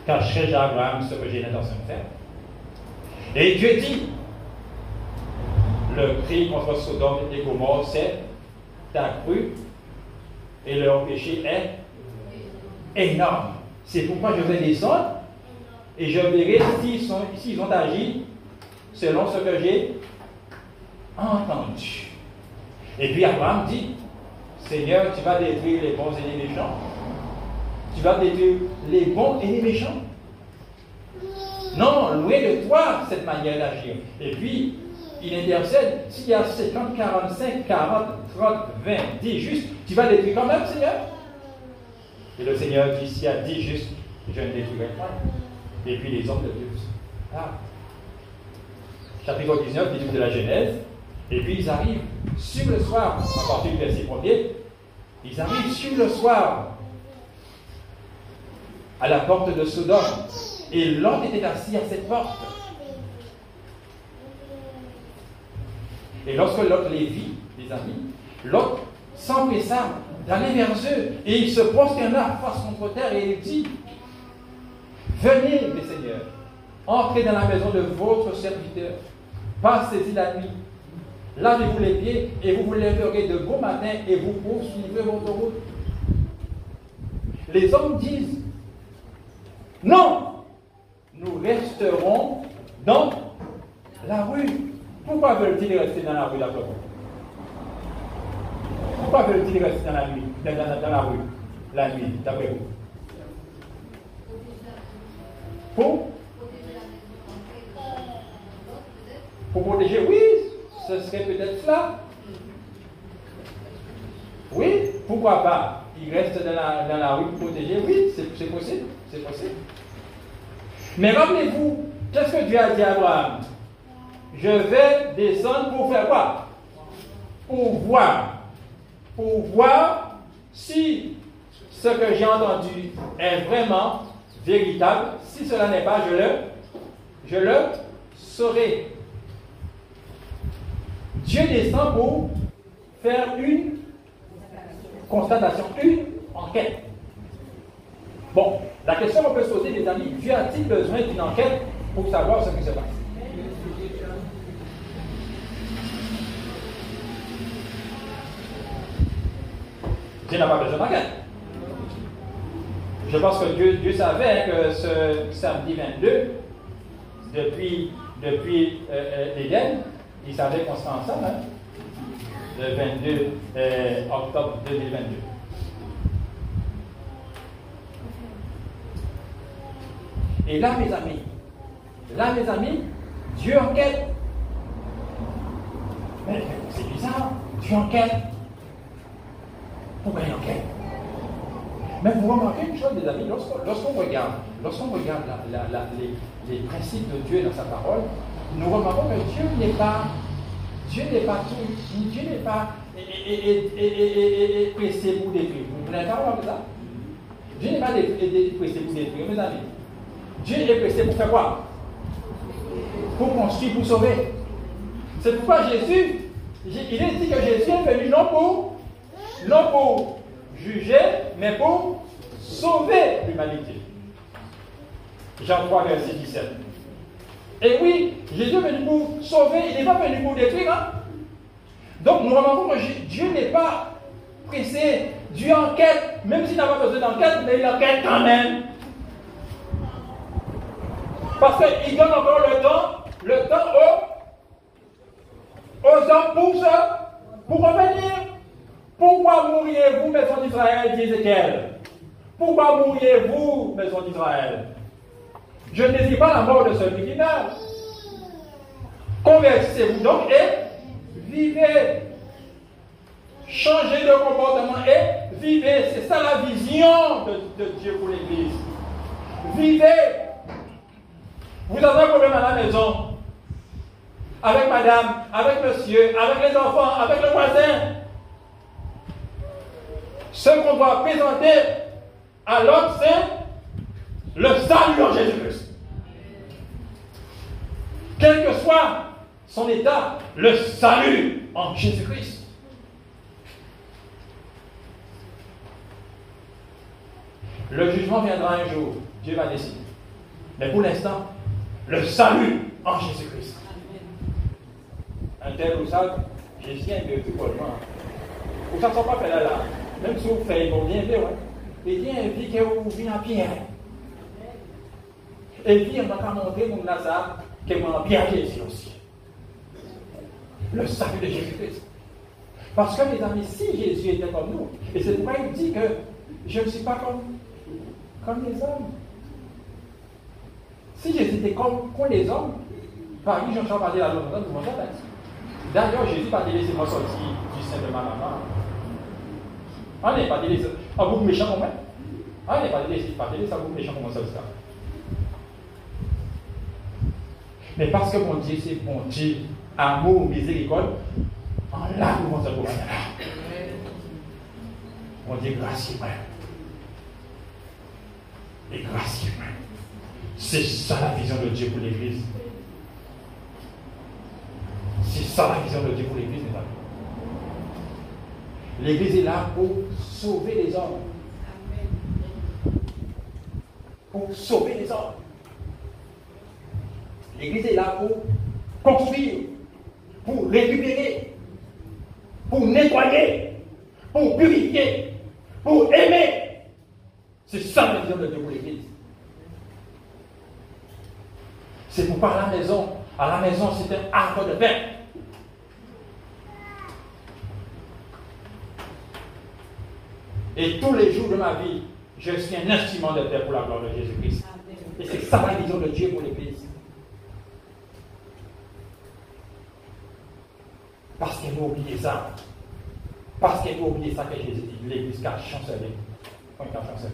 cacherai-je à Abraham ce que j'ai l'intention de faire? Et Dieu dit, le cri contre Sodome et Gomorrhe s'est accru et leur péché est énorme. C'est pourquoi je vais descendre et je verrai s'ils ont agi selon ce que j'ai entendu. Et puis Abraham dit, Seigneur, tu vas détruire les bons et les méchants? Tu vas détruire les bons et les méchants? Non, loin de toi cette manière d'agir. Et puis, il intercède, s'il y a 50, 45, 40, 30, 20, 10 justes, tu vas détruire quand même, Seigneur? Et le Seigneur dit, s'il y a 10 justes, je ne détruirai pas. Et puis les hommes de Dieu. Chapitre 19 du livre de la Genèse. Et puis ils arrivent sur le soir, à partir du verset 1er, ils arrivent sur le soir à la porte de Sodome. Et Lot était assis à cette porte. Et lorsque Lot les vit, les amis, Lot s'empressa d'aller vers eux. Et il se prosterna face contre terre et il dit, venez, mes seigneurs, entrez dans la maison de votre serviteur, passez-y la nuit, lavez-vous les pieds et vous vous lèverez de bon matin et vous poursuivrez votre route. Les hommes disent, non, nous resterons dans la rue. Pourquoi veulent-ils rester dans la rue d'après vous? Pourquoi veulent-ils rester dans la nuit, dans la rue, la nuit, d'après vous? Pour protéger, oui, ce serait peut-être cela. Oui. pourquoi pas? Il reste dans la rue protégé. Oui, c'est possible. C'est possible. Mais rappelez-vous, qu'est-ce que Dieu a dit à Abraham? Je vais descendre pour faire quoi? Pour voir si ce que j'ai entendu est vraiment véritable. Si cela n'est pas, je le saurai. Dieu descend pour faire une constatation, une enquête. Bon, la question qu'on peut se poser, les amis, Dieu a-t-il besoin d'une enquête pour savoir ce qui se passe? Dieu n'a pas besoin d'enquête. Je pense que Dieu savait que ce samedi 22, depuis l'Éden, il savait qu'on serait ensemble, hein, le 22 octobre 2022. Et là, mes amis, Dieu enquête. Mais c'est bizarre, Dieu enquête. Pourquoi il enquête? Mais vous remarquez une chose, les amis, lorsqu'on regarde les principes de Dieu dans sa parole, nous remarquons que Dieu n'est pas pressé pour détruire. Vous n'avez pas remarqué ça? Dieu n'est pas pressé pour détruire, mes amis. Dieu est pressé pour faire quoi? Pour construire, pour sauver. C'est pourquoi Jésus, il est dit que Jésus est venu non pour juger, mais pour sauver l'humanité. Jean 3, verset 17. Et oui, Jésus est venu pour sauver, il n'est pas venu pour détruire. Hein? Donc nous remarquons que Dieu n'est pas pressé. Dieu enquête, même s'il n'a pas besoin d'enquête, mais il enquête quand même. Parce qu'il donne encore le temps aux hommes pour revenir. Pourquoi mourriez-vous, maison d'Israël, dit Ézéchiel? Pourquoi mourriez-vous, maison d'Israël? Je ne désire pas la mort de celui qui meurt. Convertissez-vous donc et vivez. Changez de comportement et vivez. C'est ça la vision de Dieu pour l'Église. Vivez. Vous avez un problème à la maison, avec madame, avec monsieur, avec les enfants, avec le voisin. Ce qu'on doit présenter à l'homme, c'est le salut en Jésus-Christ. Quel que soit son état, le salut en Jésus-Christ. Le jugement viendra un jour. Dieu va décider. Mais pour l'instant, le salut en Jésus-Christ. Un tel ou ça, Jésus est un peu plus pour moi. Vous ne savez pas faire là. Même si vous faites, vous bien faire. Et bien, vie que vous venez en pierre. Et puis, on va montrer mon Lazare que vous en pierre Jésus aussi. Le salut de Jésus-Christ. Parce que, mes amis, si Jésus était comme nous, et c'est pourquoi il dit que je ne suis pas comme les hommes. Si Jésus était comme les hommes, par qui Jean-Charles parlait à l'homme, vous m'entendez? D'ailleurs, Jésus n'a pas dit laissez-moi sortir du sein de ma maman. On n'est pas dit laissez. Ah, vous méchant comme moi? On n'est pas dit laissez ça, vous méchant comme ça. Mais parce que mon Dieu, c'est bon Dieu, amour, miséricorde, en là, nous allons se trouver là. Mon Dieu, gracieux, et gracieux. C'est ça la vision de Dieu pour l'Église. C'est ça la vision de Dieu pour l'Église, mes amis. L'Église est là pour sauver les hommes. Pour sauver les hommes. L'Église est là pour construire, pour récupérer, pour nettoyer, pour purifier, pour aimer. C'est ça la vision de Dieu pour l'Église. C'est pourquoi à la maison, c'est un arbre de paix. Et tous les jours de ma vie, je suis un instrument de paix pour la gloire de Jésus-Christ. Et c'est ça la vision de Dieu pour l'Église. Parce qu'il faut oublier ça. Parce qu'il faut oublier ça que Jésus dit, l'Église qui a chancelé. Quand il a chancelé,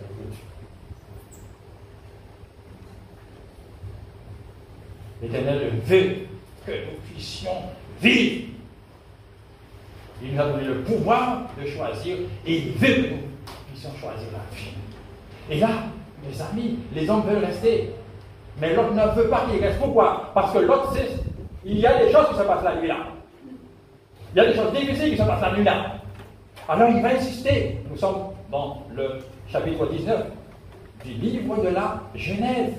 l'Éternel veut que nous puissions vivre. Il nous a donné le pouvoir de choisir et il veut que nous puissions choisir la vie. Et là, mes amis, les hommes veulent rester. Mais l'autre ne veut pas qu'il reste. Pourquoi? Parce que l'autre sait, il y a des choses qui se passent la nuit là. Il y a des choses difficiles qui se passent la nuit là. Alors il va insister. Nous sommes dans le chapitre 19 du livre de la Genèse,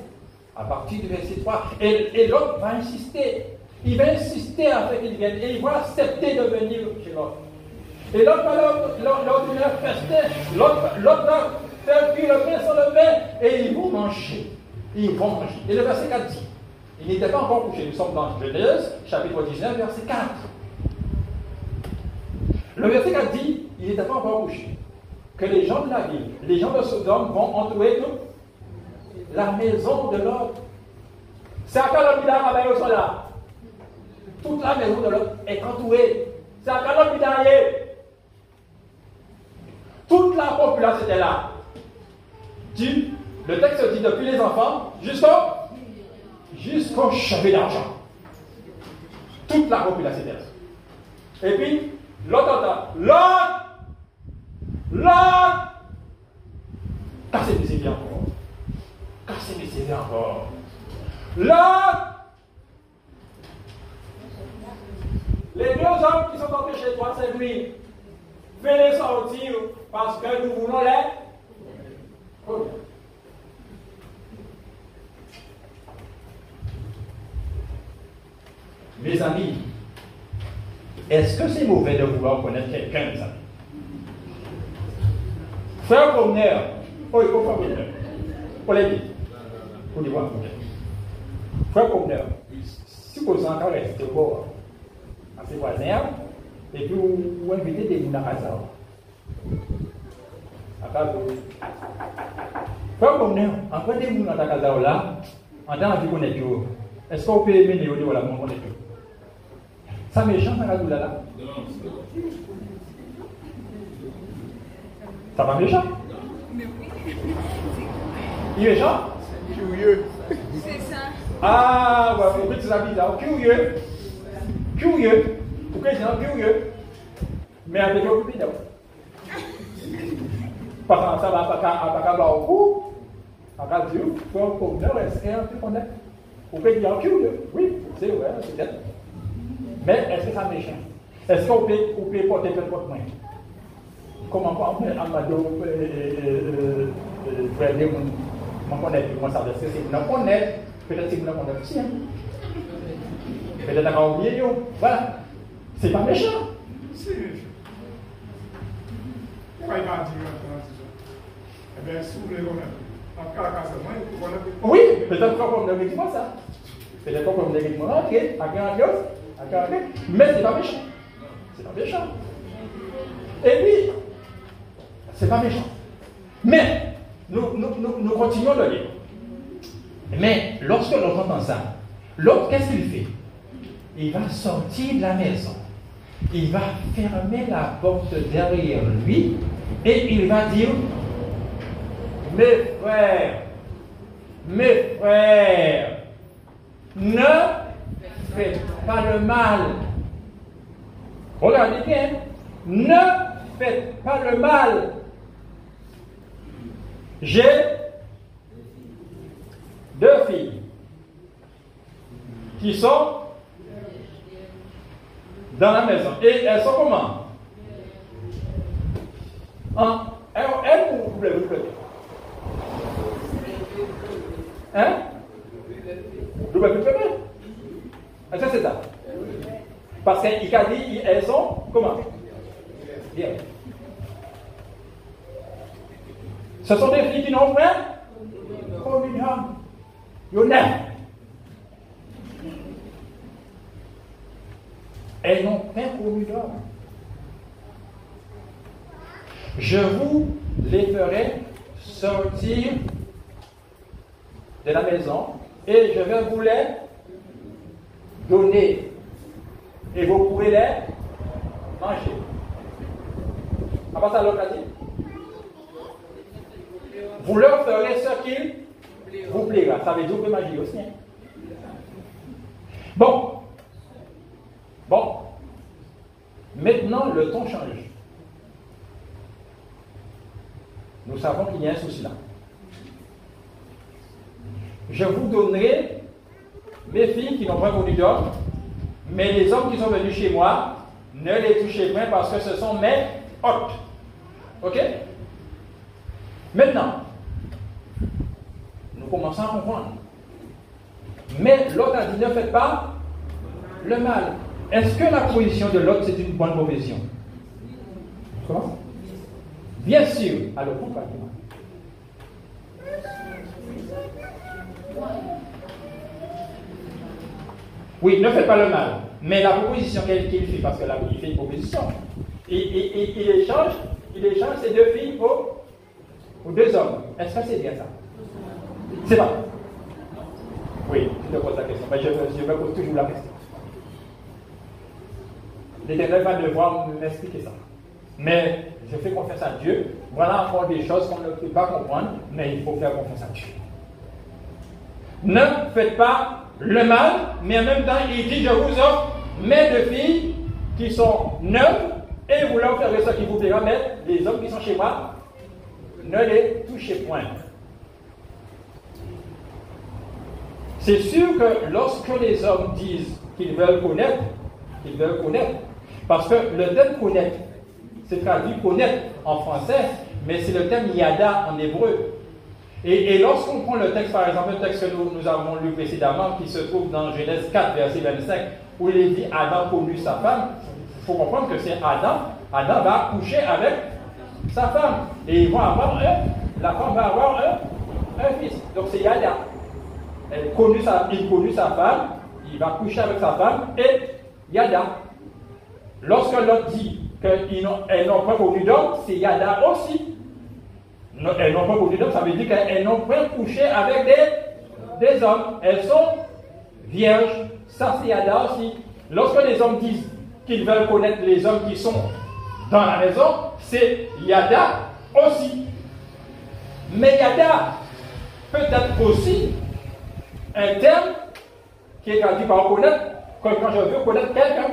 à partir du verset 3. Et l'autre va insister. Il va insister afin qu'il vienne. Et il va accepter de venir chez l'autre. Et l'autre va leur festin. L'autre va faire cuire le pain sur le pain. Et ils vont manger. Ils vont manger. Et le verset 4 dit, il n'était pas encore couché. Nous sommes dans Genèse, chapitre 19, verset 4. Le verset 4 dit, il n'était pas encore couché. Que les gens de la ville, les gens de Sodome vont entourer toute la maison de l'autre. C'est à quand l'homme d'Arabie sont là. Toute la maison de l'autre est entourée. C'est à quand l'homme d'Arabie. Toute la population était là. Le texte dit depuis les enfants jusqu'au chevet d'argent. Toute la population était là. Et puis, l'autre entend, l'autre, cassez mes CV encore. Cassez mes CV encore. L'autre, les deux hommes qui sont entrés chez toi, c'est lui. Fais-les sortir parce que nous voulons les. Mes amis, est-ce que c'est mauvais de vouloir connaître quelqu'un, mes amis? Frère promeneur, il faut faire promeneur. Pour les dire. Pour les voir. Frère promeneur, supposons qu'on reste au bord à ses voisins, et puis vous invitez des gens à casa. Frère promeneur, en quoi des gens dans ta casa là, en tant que connaître, est-ce qu'on peut aimer les autres ou la mon connaître? Ça méchant, ça va là. Ça va méchant? Il est méchant? Curieux. C'est ça. Ah, ouais, vous faites ça bizarre. Curieux. Curieux. Pourquoi c'est un curieux? Mais avec le plus d'eau. Parce que ça va pas qu'à au cou. À radio, pour nous, est-ce qu'il y a un peu qu'on est? Pourquoi il y a un curieux? Oui, c'est vrai, peut-être. Mais est-ce que ça méchant? Est-ce qu'on peut porter peu de porte-main? Comment on peut Amado faire des gens connaître, comment ça veut dire? C'est nous connaître, peut-être c'est nous connaître aussi. Peut-être qu'on oublie, voilà. C'est pas méchant. C'est méchant. Pourquoi il va dire eh bien, si vous voulez connaître, en cas de cassement, vous connaissez. Oui, peut-être qu'on ne dit pas ça. Peut-être qu'on ne dit pas ça. Mais c'est pas méchant. C'est pas méchant. Et puis, c'est pas méchant. Mais, nous continuons de lire. Mais, lorsque l'autre entend ça, l'autre, qu'est-ce qu'il fait? Il va sortir de la maison. Il va fermer la porte derrière lui et il va dire, mes frères, ne faites pas le mal. Regardez bien, ne faites pas le mal. J'ai 2 filles qui sont dans la maison. Et elles sont comment? Elles ou vous plaît? Hein? Vous pouvez plus pleurer? Ça c'est ça. Parce qu'il a dit, elles sont comment? Bien. Ce sont des filles qui n'ont pas communion. Elles n'ont pas communion. Je vous les ferai sortir de la maison et je vais vous les donner. Et vous pouvez les manger. À part ça, l'autre a dit. Vous leur ferez ce qu'il vous plaira. Ça veut dire que magie aussi. Hein? Bon. Maintenant, le ton change. Nous savons qu'il y a un souci là. Je vous donnerai mes filles qui n'ont pas connu d'homme, mais les hommes qui sont venus chez moi, ne les touchez point parce que ce sont mes hôtes. Ok? Maintenant, nous commençons à comprendre. Mais l'autre a dit, ne faites pas le mal. Est-ce que la position de l'autre, c'est une bonne position? Comment? Bien sûr. Alors, pourquoi? Oui, ne faites pas le mal. Mais la proposition qu'il fait, parce que là, il fait une proposition, il échange ces deux filles aux deux hommes. Est-ce que c'est bien ça? C'est pas. Oui, je te pose la question. Mais je me pose toujours la question. L'Éternel va devoir m'expliquer ça. Mais je fais confiance à Dieu. Voilà encore des choses qu'on ne peut pas comprendre, mais il faut faire confiance à Dieu. Ne faites pas le mal, mais en même temps, il dit, je vous offre mes deux filles qui sont neuves, et vous leur ferez ce qui vous plaira, mais les hommes qui sont chez moi, ne les touchez point. C'est sûr que lorsque les hommes disent qu'ils veulent connaître, parce que le terme connaître, c'est traduit connaître en français, mais c'est le terme yada en hébreu. Et lorsqu'on prend le texte, par exemple, le texte que nous avons lu précédemment, qui se trouve dans Genèse 4, verset 25, où il est dit Adam connut sa femme, il faut comprendre que c'est Adam. Adam va coucher avec sa femme. Et ils vont avoir la femme va avoir un fils. Donc c'est Yada. Il connut sa femme, il va coucher avec sa femme, et Yada. Lorsque l'autre dit qu'elles n'ont pas connu d'homme, c'est Yada aussi. Elles n'ont pas connu d'homme, ça veut dire qu'elles n'ont pas couché avec des hommes. Elles sont vierges. Ça, c'est Yada aussi. Lorsque les hommes disent qu'ils veulent connaître les hommes qui sont dans la maison, c'est Yada aussi. Mais Yada peut être aussi un terme qui est traduit par connaître. Quand je veux connaître quelqu'un,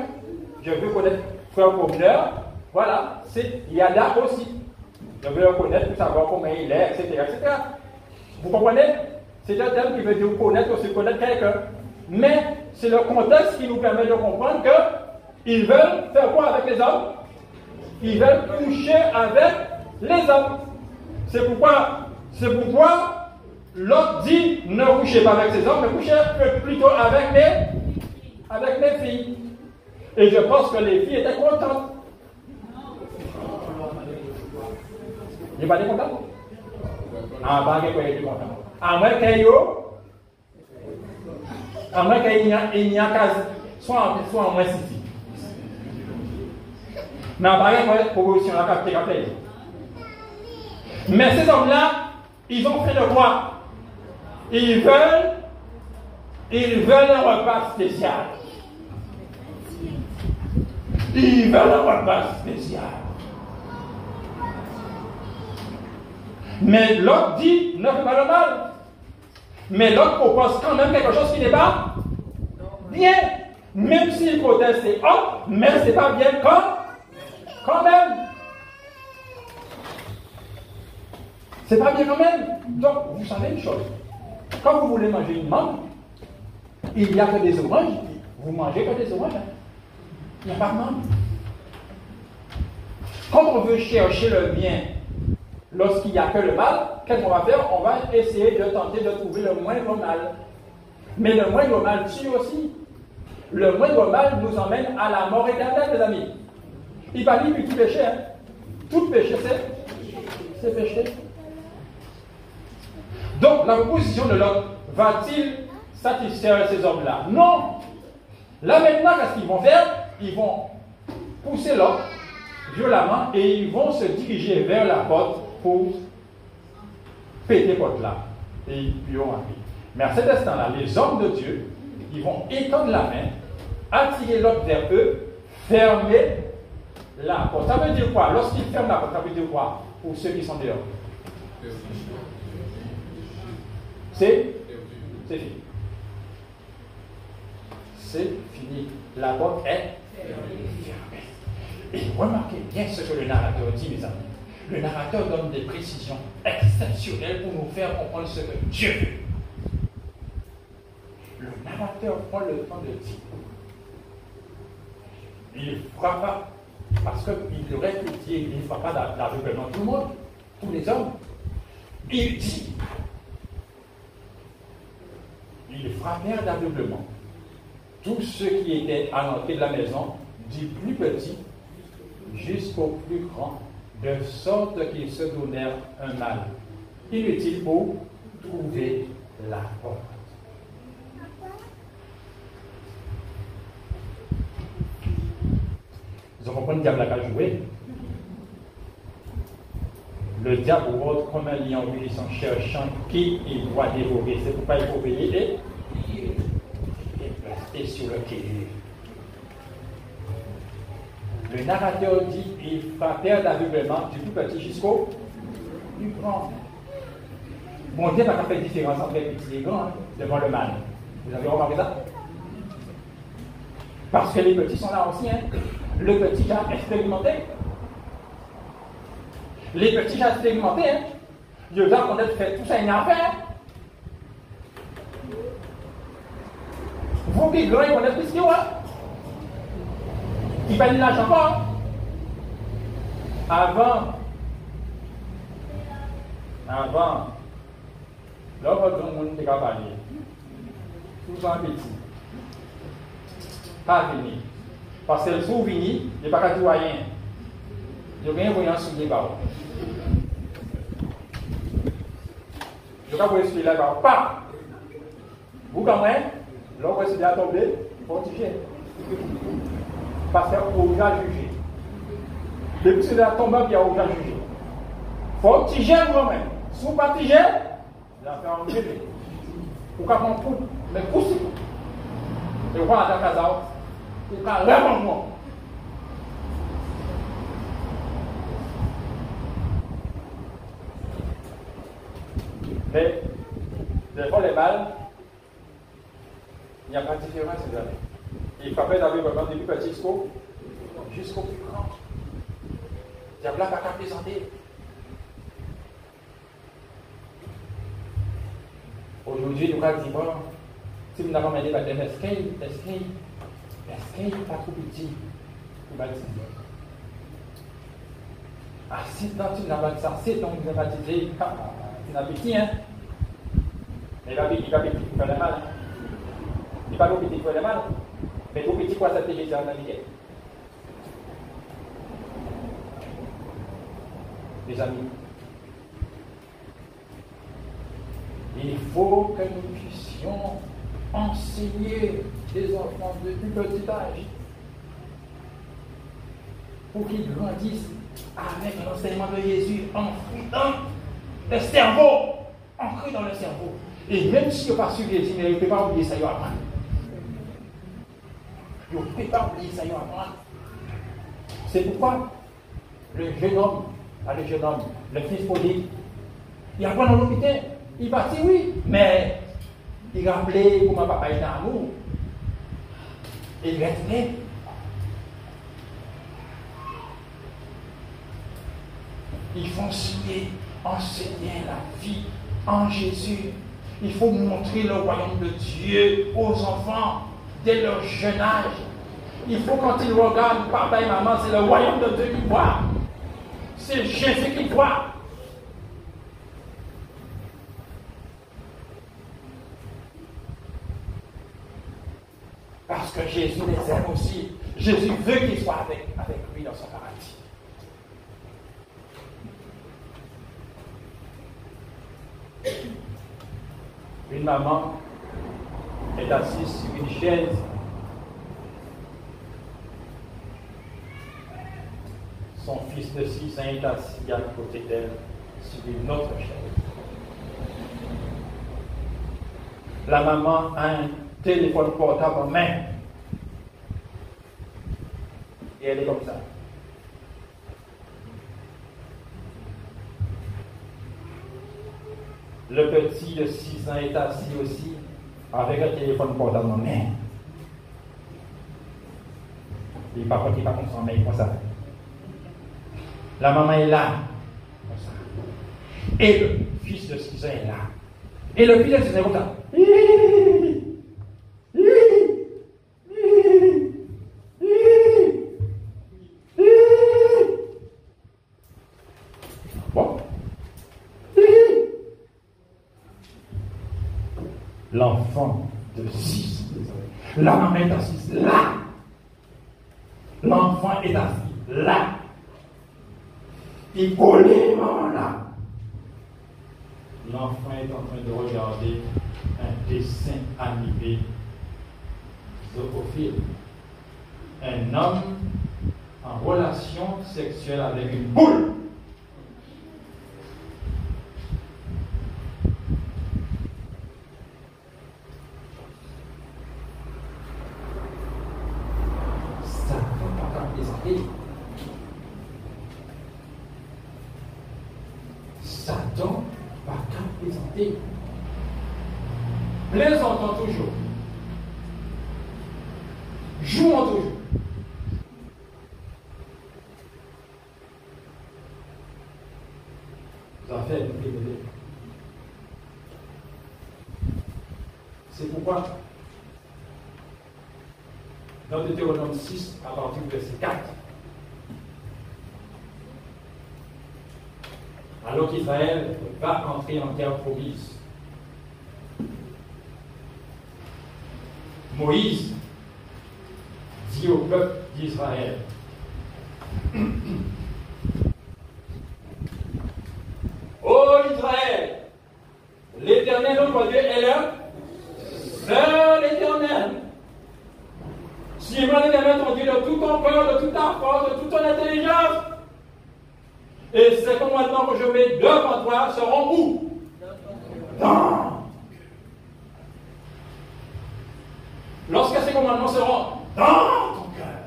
je veux connaître frère communeur, voilà, c'est Yada aussi. Je veux le connaître pour savoir comment il est, etc., etc. Vous comprenez? C'est un terme qui veut dire connaître aussi, connaître quelqu'un. Mais c'est le contexte qui nous permet de comprendre qu'ils veulent faire quoi avec les hommes? Ils veulent coucher avec les hommes. C'est pourquoi l'autre dit ne couchez pas avec ces hommes, mais couchez plutôt avec mes filles. Et je pense que les filles étaient contentes. Il n'est pas content? Ah, pas qu'il était content. À moins qu'il n'y a qu'à soit en moins ici. Mais à part qu'il proposition la capter. Mais ces hommes-là, ils ont fait de quoi? Ils veulent un repas spécial. Ils veulent un repas spécial. Mais l'autre dit, ne fais pas le mal. Mais l'autre propose quand même quelque chose qui n'est pas bien. Même si l'hypothèse c'est hop, mais c'est pas bien quand même. C'est pas bien quand même. Donc, vous savez une chose. Quand vous voulez manger une mangue, il n'y a que des oranges. Vous mangez que des oranges. Il n'y a pas de mangue. Quand on veut chercher le bien, lorsqu'il n'y a que le mal, qu'est-ce qu'on va faire? On va essayer de tenter de trouver le moindre mal. Mais le moindre mal tue aussi. Le moindre mal nous emmène à la mort éternelle, les amis. Il va dire que tout péché, hein? Tout péché, c'est péché. Donc, la proposition de l'homme, va-t-il satisfaire ces hommes-là? Non. Là maintenant, qu'est-ce qu'ils vont faire? Ils vont pousser l'homme violemment et ils vont se diriger vers la porte pour péter porte là. Et ils vont arriver. Mais à cet instant-là, les hommes de Dieu, ils vont étendre la main, attirer l'autre vers eux, fermer la porte. Ça veut dire quoi? Lorsqu'il ferme la porte, ça veut dire quoi pour ceux qui sont dehors? C'est fini. C'est fini. La porte est fermée. Et remarquez bien ce que le narrateur dit, mes amis. Le narrateur donne des précisions exceptionnelles pour nous faire comprendre ce que Dieu veut. Le narrateur prend le temps de dire. Il ne fera pas, parce qu'il aurait pu dire, il ne fera pas d'aveuglement tout le monde, tous les hommes. Il dit, il frappèrent d'aveuglement tous ceux qui étaient à l'entrée de la maison, du plus petit jusqu'au plus grand, de sorte qu'ils se donnèrent un mal inutile pour trouver la porte. Vous comprenez le diable a joué. Le diable rôde comme un lion rugissant, cherchant qui il doit dévorer. C'est pourquoi il faut veiller et sur le quai. Le narrateur dit il frappèrent d'aveuglement du plus petit jusqu'au plus grand. Bon Dieu n'a pas fait de différence entre les petits et les grands devant le mal. Vous avez remarqué ça? Parce que les petits sont là aussi. Le petit a expérimenté. Les petits ont expérimenté. Dieu a qu'on a fait tout ça, il n'y a pas fait. Vous qui grands, ils connaissent plus que moi. Ils payent l'argent pas. Avant, là, votre monde n'est pas parlé. Tout en petit. Pas fini. Parce que le sous vini, il n'y a pas qu'à dire rien. Il n'y a rien voyant sur les barres. Je ne vais pas vous expliquer là-bas. Pas. Vous, quand même, là, vous essayez de tomber, fortifier. Parce qu'il y a aucun jugé. Depuis que c'est la tombe, il n'y a aucun jugé. Fortifier vous-même. Si vous partigez, vous allez faire un jugé. Pourquoi on coupe? Mais poussez. Et voilà, dans la casa, vous allez vraiment moi. Mais, des fois, les balles, il n'y a pas de différence, les amis. Il frappait d'aveuglement du plus petit jusqu'au plus grand. Il n'y a pas qu'à plaisanter. Aujourd'hui, nous avons dit, bon, si nous avons un débat de est-ce qu'il n'est pas trop petit pour baptiser? Ah, si non, tu n'as pas dit ça, c'est donc vous avez baptisé, tu n'as pas petit, hein? Mais il va petit pour faire le mal. Il n'est pas trop petit pour faire le mal. Mais trop petit pour accepter Jésus en amitié. Les amis, il faut que nous puissions enseigner les enfants depuis petit âge pour qu'ils grandissent avec l'enseignement de Jésus enfoui dans le cerveau, ancré dans le cerveau. Et même si on n'a pas suivi Jésus, mais il ne peut pas oublier ça, il va apprendre. Il ne peut pas oublier ça, il va apprendre. C'est pourquoi le jeune homme, le fils prodigue, il apprend dans l'hôpital. Il partit, oui, mais il rappelait comment papa était en amour. Et il restait. Il faut enseigner la vie en Jésus. Il faut montrer le royaume de Dieu aux enfants dès leur jeune âge. Il faut quand ils regardent papa et maman, c'est le royaume de Dieu qu'ils voient. C'est Jésus qu'ils voient. Parce que Jésus les aime aussi. Jésus veut qu'ils soient avec lui dans son paradis. Une maman est assise sur une chaise. Son fils de 6 ans est assis à côté d'elle sur une autre chaise. La maman a un téléphone portable en main. Et elle est comme ça. Le petit de 6 ans est assis aussi avec un téléphone portable en main. Et papa qui va comme ça, mais il pense ça. La maman est là. Comme ça. Et le fils de 6 ans est là. Et le fils de 6 ans est comme ça. Bon. L'enfant de 6 ans. La maman est assise là. L'enfant est assis là. Il collé maman là. L'enfant est en train de regarder un dessin animé zoophile. Un homme en relation sexuelle avec une boule. Satan va qu'à présenter. Plaisantons toujours. Jouons toujours. Vous avez fait une bébé. C'est pourquoi dans Deutéronome 6, à partir du verset 4, alors qu'Israël va entrer en terre promise, Moïse dit au peuple d'Israël, ô Israël, l'Éternel notre Dieu est le seul Éternel. Si moi l'Éternel ton Dieu de tout ton cœur, de toute ta force, de toute ton intelligence, et ces commandements que je mets devant toi seront où? Dans. Lorsque ces commandements seront dans ton cœur,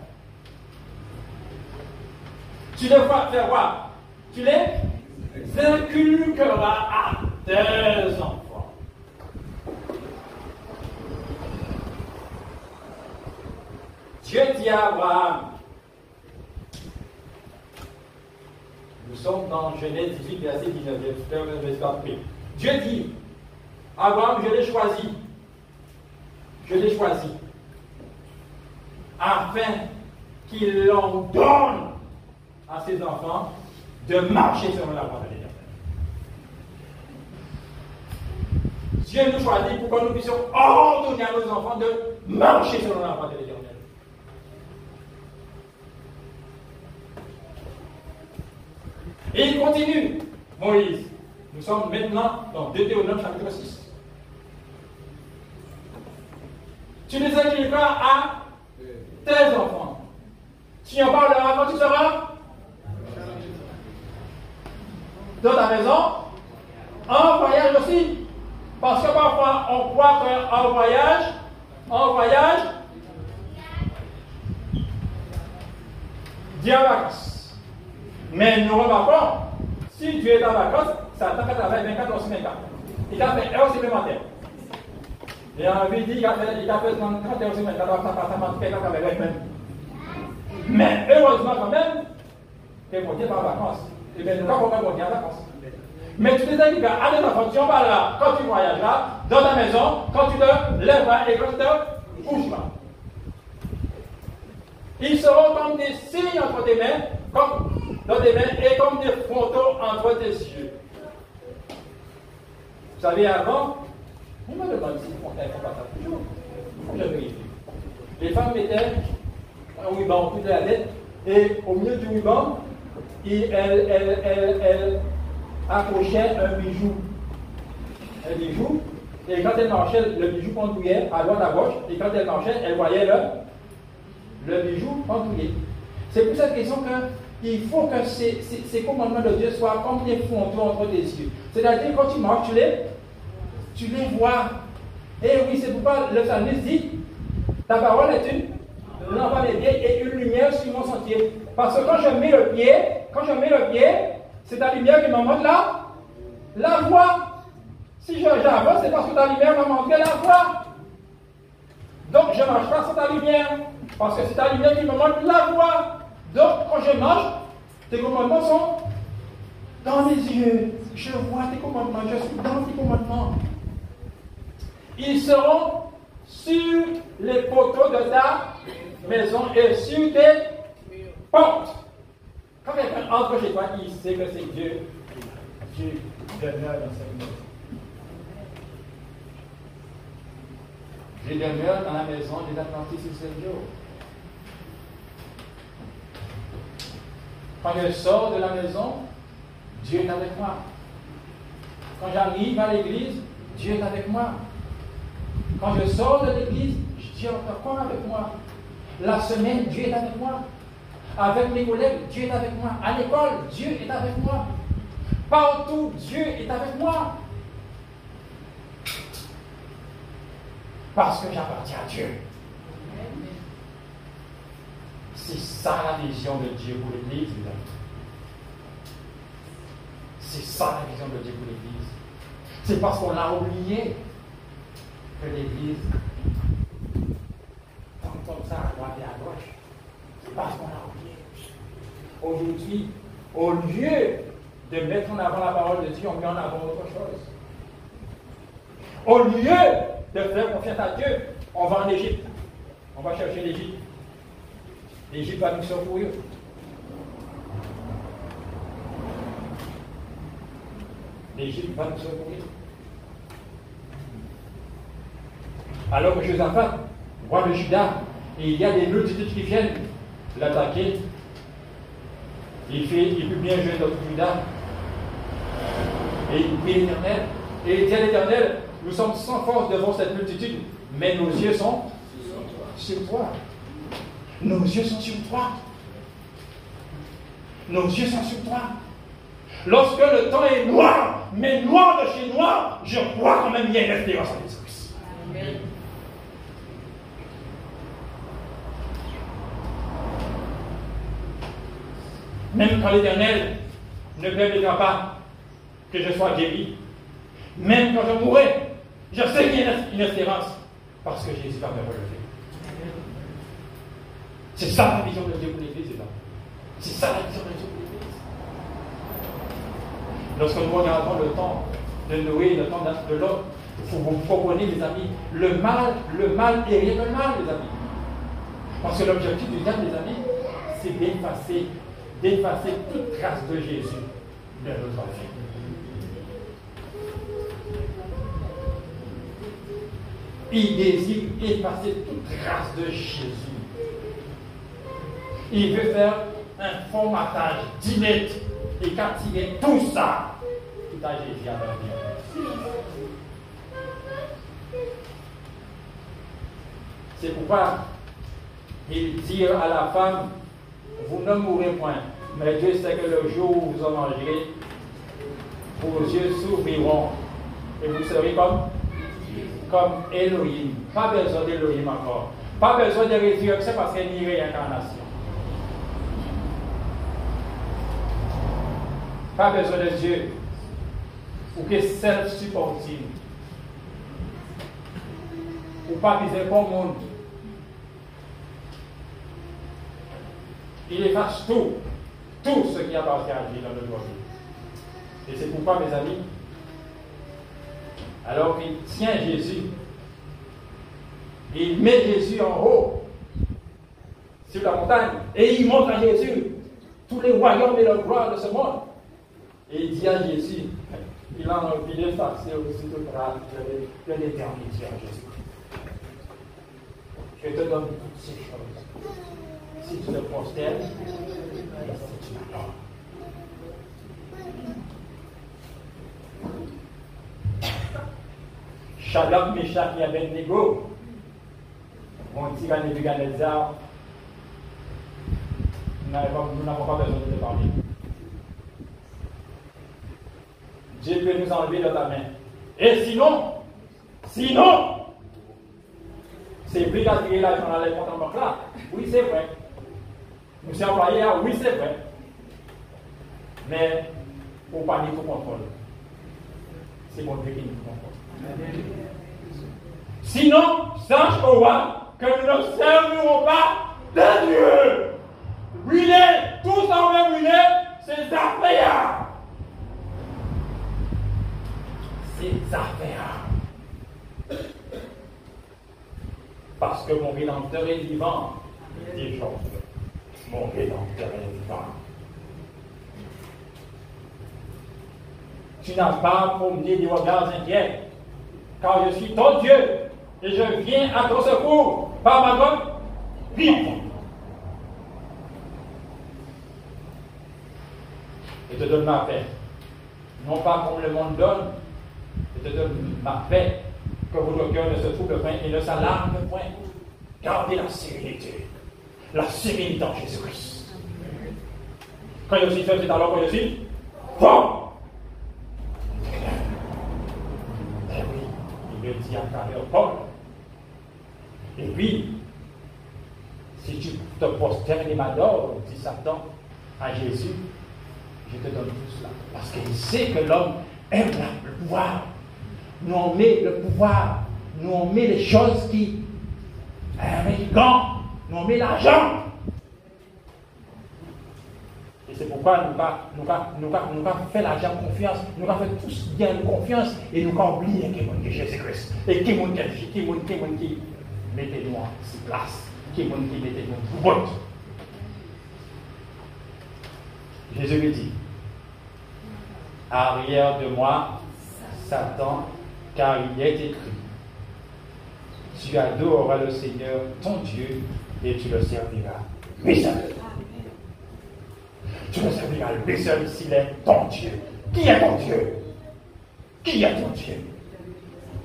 tu devras faire quoi? Tu les inculqueras à tes enfants. Dieu dit à Abraham, nous sommes dans Genèse 18, verset 19. Dieu dit, Abraham, je l'ai choisi, afin qu'il en donne à ses enfants de marcher selon la voie de l'Éternel. Dieu nous choisit pour que nous puissions ordonner à nos enfants de marcher selon la voie de l'Éternel. Et il continue, Moïse. Nous sommes maintenant dans Deutéronome chapitre 6. Tu les inculqueras à tes enfants. Tu en parleras quand tu seras dans ta maison, en voyage aussi. Parce que parfois on croit qu'en voyage, Dieu est en vacances. Mais nous remarquons, si Dieu est en vacances, ça attend qu'à travailler 24 heures sur 24. Il a fait heure supplémentaire. Et on avait dit qu'il a fait 30 heures sur 24, ça marche quelqu'un qui avait même. Mais heureusement quand même, que mon Dieu est en vacances. Et bien, nous ne pouvons pas mon Dieu en vacances. Mais tu les inculques à tes enfants, tu en parleras quand tu voyageras, dans ta maison, quand tu te lèveras et quand tu te coucheras. Ils seront comme des signes entre tes mains, dans tes mains et comme des frontaux entre tes yeux. Vous savez, avant, on me demande si on fait pas ça toujours. Il faut que je vérifie. Les femmes mettaient un ruban autour de la tête et au milieu du ruban, elles accrochaient un bijou. Un bijou. Et quand elles marchaient, le bijou pendouillait à droite à gauche. Et quand elles marchaient, elles voyaient le bijou pendouillé. C'est pour cette question qu'il faut que ces commandements de Dieu soient comme des frontaux entre tes yeux. C'est-à-dire, quand tu marches, tu les vois. Et oui, c'est pourquoi le psalmiste dit, ta parole est une lampe des pieds et une lumière sur mon sentier. Parce que quand je mets le pied, c'est ta lumière qui me montre la voie. Si j'avance, c'est parce que ta lumière m'a montré la voie. Donc, je ne marche pas sans ta lumière. Parce que c'est ta lumière qui me montre la voie. Donc, quand je marche, tes commandements sont dans mes yeux. Je vois tes commandements. Je suis dans tes commandements. Ils seront sur les poteaux de ta maison et sur tes portes. Quand quelqu'un entre chez toi, il sait que c'est Dieu. Dieu demeure dans cette maison. Je demeure dans la maison des Adventistes du 7 jours. Quand je sors de la maison, Dieu est avec moi. Quand j'arrive à l'église, Dieu est avec moi. Quand je sors de l'église, Dieu est encore avec moi. La semaine, Dieu est avec moi. Avec mes collègues, Dieu est avec moi. À l'école, Dieu est avec moi. Partout, Dieu est avec moi. Parce que j'appartiens à Dieu. C'est ça la vision de Dieu pour l'Église, les amis. C'est ça la vision de Dieu pour l'Église. C'est parce qu'on a oublié que l'Église tombe comme ça à droite et à gauche. C'est parce qu'on a oublié. Aujourd'hui, au lieu de mettre en avant la parole de Dieu, on met en avant autre chose. Au lieu de faire confiance à Dieu, on va en Égypte. On va chercher l'Égypte. L'Égypte va nous secourir. L'Égypte va nous secourir. Alors que Josaphat, roi de Juda, et il y a des multitudes qui viennent l'attaquer. Il publie un jeu de Juda. Et il prie l'Éternel. Et il dit à l'Éternel, nous sommes sans force devant cette multitude, mais nos yeux sont sur toi. Nos yeux sont sur toi. Nos yeux sont sur toi. Lorsque le temps est noir, mais noir de chez noir, je crois quand même qu'il y a une espérance en Jésus-Christ. Même quand l'Éternel ne permettra pas que je sois guéri, même quand je mourrai, je sais qu'il y a une espérance, parce que Jésus va me relever. C'est ça la vision de Dieu pour l'Église, c'est ça la vision de Dieu pour l'Église. Lorsque nous regardons le temps de Noé, le temps de l'autre, vous comprenez, les amis, le mal est rien que le mal, les amis. Parce que l'objectif du diable, les amis, c'est d'effacer toute trace de Jésus de notre vie. Il désire effacer toute trace de Jésus. Il veut faire un formatage direct et capturer tout ça. Tout à Jésus à venir. C'est pourquoi il dit à la femme, vous ne mourrez point, mais Dieu sait que le jour où vous en mangerez, vos yeux s'ouvriront et vous serez comme Elohim. Pas besoin d'Elohim encore. Pas besoin de résurrection parce qu'il y a une réincarnation. Pas besoin de Dieu ou que self-supporting. Ou pas viser pour le monde. Il efface tout ce qui appartient à Dieu dans notre vie. Et c'est pourquoi, mes amis, alors qu'il tient Jésus, il met Jésus en haut sur la montagne et il montre à Jésus tous les royaumes et leurs gloires de ce monde. Et il dit à Jésus, il a envie d'effacer aussi toute trace de l'éternité à Jésus. Je te donne toutes ces choses. Si tu te prosternes, et si tu m'adores. Shadrach, Meshach et Abednego, mon tyran Nebuchadnezzar, nous n'avons pas besoin de te parler. Dieu peut nous enlever de ta main. Et sinon, c'est plus qu'à tirer l'argent dans les comptes en banque là. Oui, c'est vrai. Nous sommes employés là, oui, c'est vrai. Mais, pour pas dire tout contrôle. c'est mon Dieu qui nous conforte. Sinon, sache au roi que nous ne servirons pas de Dieu. Ruiner, tout ça on veut ruiner, c'est affaires. C'est affaires. Parce que mon Rédempteur est vivant. Dis choses. Mon Rédempteur est vivant. Tu n'as pas promené des regards inquiets, car je suis ton Dieu et je viens à ton secours par ma bonne vie. Je te donne ma paix, non pas comme le monde donne, je te donne ma paix, que votre cœur ne se trouble point et ne s'alarme point. Gardez la sérénité en Jésus-Christ. Quand je suis faible, c'est alors que je suis fort. Eh oui, il le dit à travers Paul. Et puis, si tu te prosternes et m'adores, dit Satan à Jésus, je te donne tout cela. Parce qu'il sait que l'homme aime le pouvoir. Nous on met le pouvoir, nous on met les choses qui gagnent, nous on met l'argent. Et c'est pourquoi nous avons fait l'argent confiance, nous avons fait tous bien de confiance et nous avons oublié qui est Jésus-Christ. Et qui est qui mettez-nous en place, qui mettez-nous en botte. Jésus lui dit, arrière de moi, Satan, car il est écrit, tu adoreras le Seigneur, ton Dieu, et tu le serviras lui seul. Tu le serviras lui seul s'il est ton Dieu. Qui est ton Dieu? Qui est ton Dieu?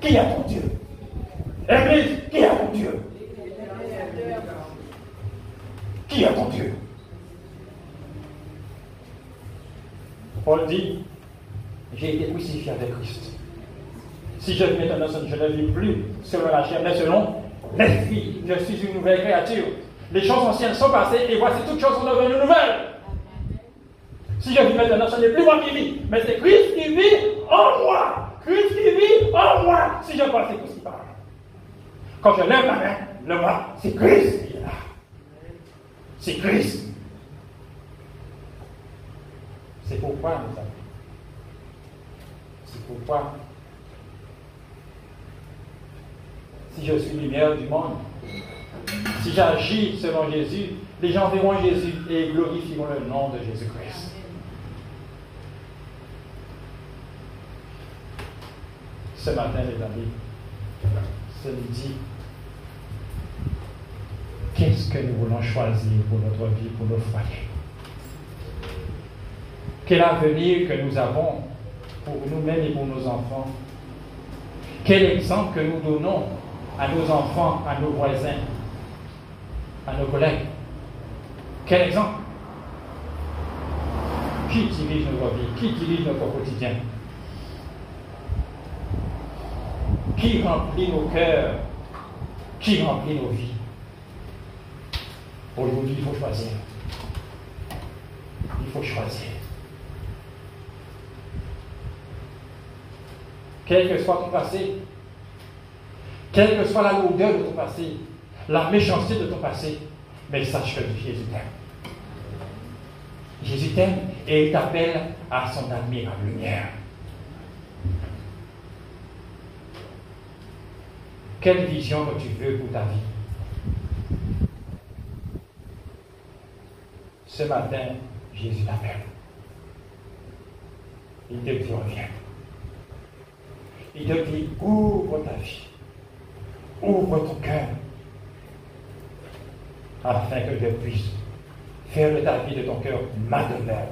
Qui est ton Dieu? Église, qui est ton Dieu? Qui est ton Dieu? Paul dit, j'ai été crucifié avec Christ. Si je vis maintenant, je ne vis plus selon la chair, mais selon l'esprit. Je suis une nouvelle créature. Les choses anciennes sont passées et voici toutes choses sont devenues nouvelles. Si je vis maintenant, ce n'est plus moi qui vis, mais c'est Christ qui vit en moi. Christ qui vit en moi. Si je pense, c'est Christ qui parle. Quand je lève ma main, le moi, c'est Christ qui est là. C'est Christ. C'est pourquoi, mes amis. C'est pourquoi, si je suis lumière du monde, si j'agis selon Jésus, les gens verront Jésus et glorifieront le nom de Jésus-Christ. Ce matin, les amis, ce midi, qu'est-ce que nous voulons choisir pour notre vie, pour nos foyers? Quel avenir que nous avons pour nous-mêmes et pour nos enfants? Quel exemple que nous donnons à nos enfants, à nos voisins, à nos collègues? Quel exemple? Qui dirige notre vie? Qui dirige notre quotidien? Qui remplit nos cœurs? Qui remplit nos vies? Aujourd'hui, il faut choisir. Il faut choisir. Quel que soit ton passé, quelle que soit la lourdeur de ton passé, la méchanceté de ton passé, mais sache que Jésus t'aime. Jésus t'aime et il t'appelle à son admirable lumière. Quelle vision que tu veux pour ta vie? Ce matin, Jésus t'appelle. Il te dit, reviens. Il te dit, ouvre ta vie. Ouvre ton cœur. Afin que je puisse faire de ta vie, de ton cœur, ma demeure.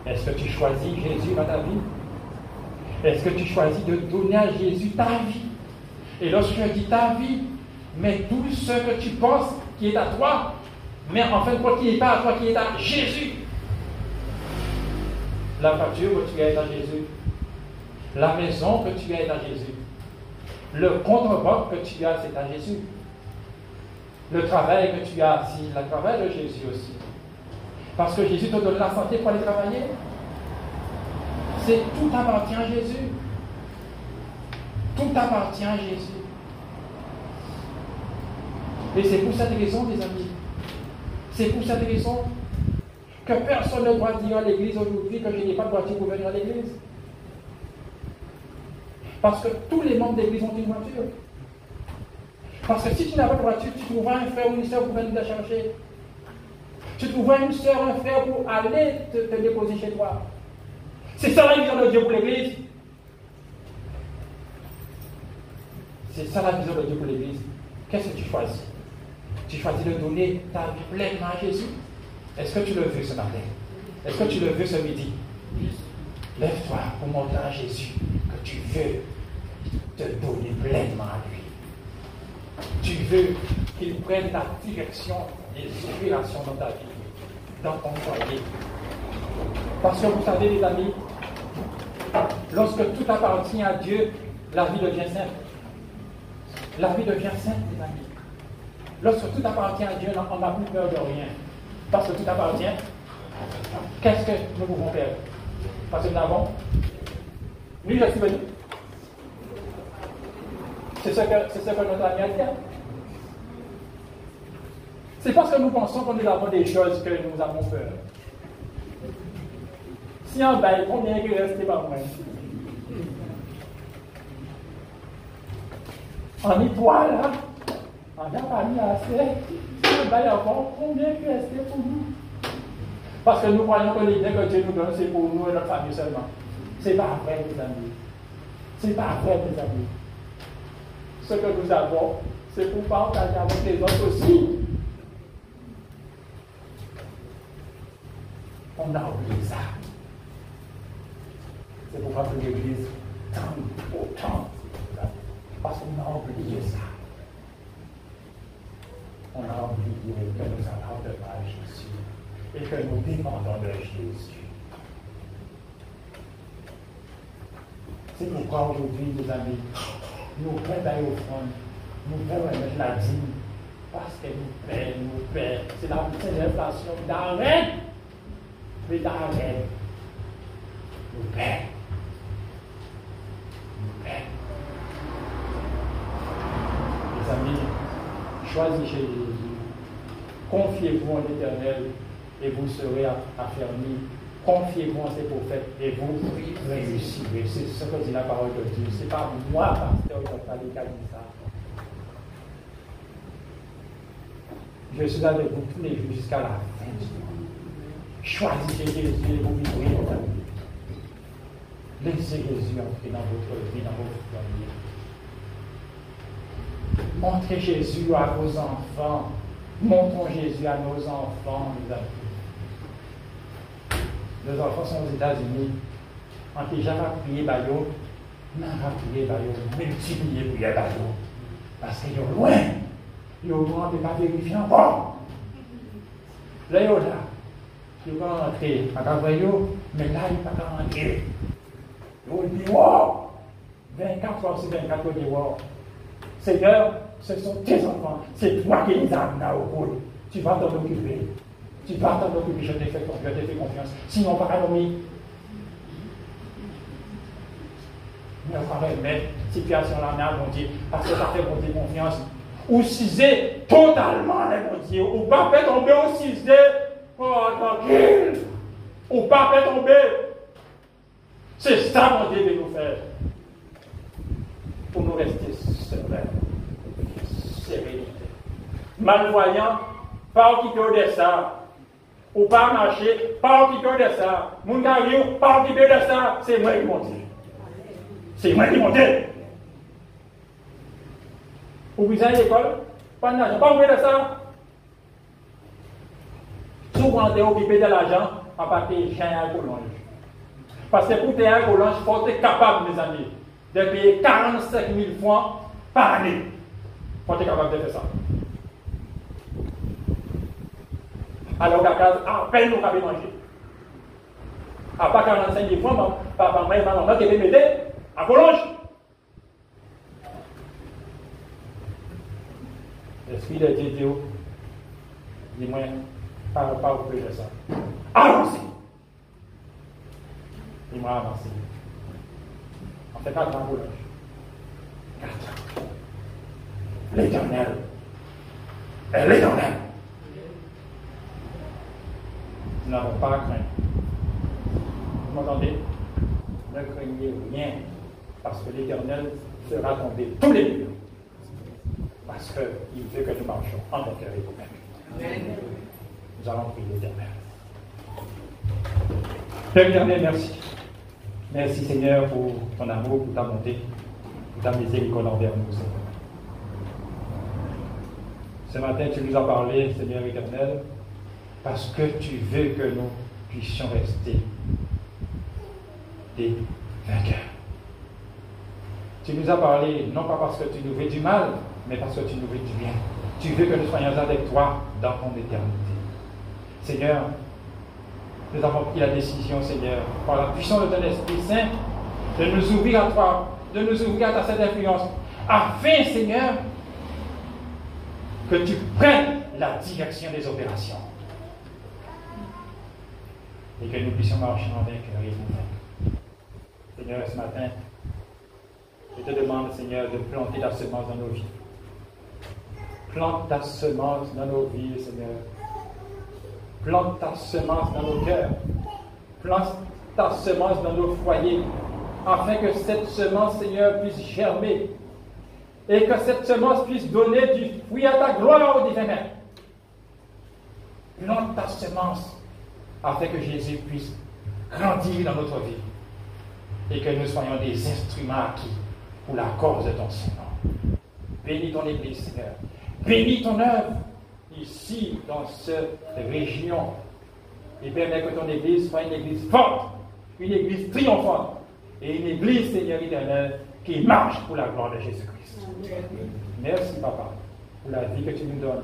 Est-ce que tu choisis Jésus dans ta vie? Est-ce que tu choisis de donner à Jésus ta vie? Et lorsque je dis ta vie, mais tout ce que tu penses qui est à toi, mais en fin de compte, qui n'est pas à toi, qui est à Jésus. La voiture que tu as est à Jésus. La maison que tu as est à Jésus. Le compte en banque que tu as, c'est à Jésus. Le travail que tu as, c'est le travail de Jésus aussi. Parce que Jésus te donne la santé pour aller travailler. Tout appartient à Jésus. Tout appartient à Jésus. Et c'est pour cette raison, les amis, c'est pour cette raison que personne ne doit dire à l'église aujourd'hui que je n'ai pas de voiture pour venir à l'église. Parce que tous les membres d'église ont une voiture. Parce que si tu n'as pas de voiture, tu trouveras un frère ou une soeur pour venir te chercher. Tu trouveras une soeur ou un frère pour aller te déposer chez toi. C'est ça la vision de Dieu pour l'église. C'est ça la vision de Dieu pour l'église. Qu'est-ce que tu choisis? Tu choisis de donner ta vie pleinement à Jésus. Est-ce que tu le veux ce matin? Est-ce que tu le veux ce midi? Lève-toi pour montrer à Jésus que tu veux te donner pleinement à lui. Tu veux qu'il prenne ta direction et l'inspiration dans ta vie, dans ton foyer. Parce que vous savez, les amis, lorsque tout appartient à Dieu, la vie devient simple. La vie devient simple, les amis. Lorsque tout appartient à Dieu, on n'a plus peur de rien. Parce que tout appartient. Qu'est-ce que nous pouvons faire? Parce que nous avons. Lui, je suis venu. C'est ce que notre ami a dit. C'est parce que nous pensons que nous avons des choses que nous avons peur. Si on baille, combien il reste par moi? En étoile, là, on n'a pas mis assez. Si on baille encore, combien il reste pour nous? Parce que nous croyons que les biens que Dieu nous donne, c'est pour nous et notre famille seulement. C'est pas vrai, mes amis. C'est pas vrai, mes amis. Ce que nous avons, c'est pour partager avec les autres aussi. On a oublié ça. C'est pourquoi que l'Église tend autant. Parce qu'on a oublié ça. On a oublié que nous appartenons à Jésus et que nous dépendons de Jésus. C'est pourquoi aujourd'hui, mes amis, nous faisons l'offrande, nous faisons mettre la dîme, parce que nous payons. C'est l'inflation d'arrêt. Mais d'arrêt. Nous payons. Nous payons. Les amis, choisissez Jésus. Confiez-vous en l'Éternel et vous serez affermis. Confiez-vous en ces prophètes et vous réussirez. C'est ce que dit la parole de Dieu. Ce n'est pas moi, pasteur Gonzalez, qui a dit ça. Je suis avec vous tous les jours jusqu'à la fin du monde. Choisissez Jésus et vous vivrez dans la vie. Laissez Jésus entrer dans votre vie, dans votre foyer. Montrez Jésus à vos enfants. Montrons Jésus à nos enfants, mes amis. Les enfants sont aux États-Unis. On n'a déjà pas prié Bayo. On n'a pas prié Bayo. Multiplier prier Bayo. Parce qu'ils sont loin. Ils ont loin de ne pas vérifier encore. Là, ils sont là. Ils vont rentrer à Cavaillot, mais là, ils ne peuvent pas rentrer. Ils ont dit, wow! 24 heures sur 24 heures, wow! Seigneur, ce sont tes enfants. C'est toi qui les as amenés au bout. Tu vas t'en occuper. Tu vas t'en occuper, je t'ai fait confiance. Sinon, par exemple, mais on va remettre situation là, mais bon Dieu, parce que ça fait bon Dieu confiance. Ou ciser totalement les bon Dieu. Ou pas faire tomber au ciser. Oh, tranquille. Ou pas faire tomber. C'est ça, mon Dieu, de nous faire. Pour nous rester sereins. Sérénité. Malvoyant, pas occuper de ça. Ou pas marcher, pas occuper de ça. Mon carrière, pas occuper de ça. C'est moi qui monte. C'est moi qui monte. Vous visez à l'école, pas d'argent, pas occuper de ça. Souvent, tu es occupé de l'argent, on va payer chien à Collonge. Parce que pour payer à Collonge, il faut être capable, mes amis, de payer 45 000 francs par année. Il faut être capable de faire ça. Alors, à peine nous avons mangé. À part 45 000 francs, papa, maman, qui est m'aider à Collonge. L'Esprit de Dieu, dis-moi, pas au peu de ça. Allons-y. Aide-moi à avancer. On fait 4 ans pour l'âge. 4 ans. L'Éternel, elle est dans l'air. Nous n'avons pas à craindre. Vous m'entendez? Ne craignez rien, parce que l'Éternel fera tomber tous les murs. Parce qu'il veut que nous marchions en intérieur et vous-même. Nous allons prier l'Éternel. Père éternel, merci. Merci Seigneur pour ton amour, pour ta bonté, pour ta miséricorde envers nous, Seigneur. Ce matin, tu nous as parlé, Seigneur éternel, parce que tu veux que nous puissions rester des vainqueurs. Tu nous as parlé, non pas parce que tu nous veux du mal, mais parce que tu nous veux du bien. Tu veux que nous soyons avec toi dans ton éternité. Seigneur, nous avons pris la décision, Seigneur, par la puissance de ton Esprit Saint, de nous ouvrir à toi, de nous ouvrir à ta cette influence, afin, Seigneur, que tu prennes la direction des opérations. Et que nous puissions marcher en vainqueur et vous-même. Seigneur, ce matin, je te demande, Seigneur, de planter ta semence dans nos vies. Plante ta semence dans nos vies, Seigneur. Plante ta semence dans nos cœurs. Plante ta semence dans nos foyers, afin que cette semence, Seigneur, puisse germer et que cette semence puisse donner du fruit à ta gloire, au divin Maître. Plante ta semence afin que Jésus puisse grandir dans notre vie et que nous soyons des instruments acquis pour la cause de ton Seigneur. Bénis ton Église, Seigneur. Bénis ton œuvre ici, dans cette région, et permets que ton Église soit une Église forte, une Église triomphante, et une Église, Seigneur éternel, qui marche pour la gloire de Jésus-Christ. Merci, Papa, pour la vie que tu nous donnes,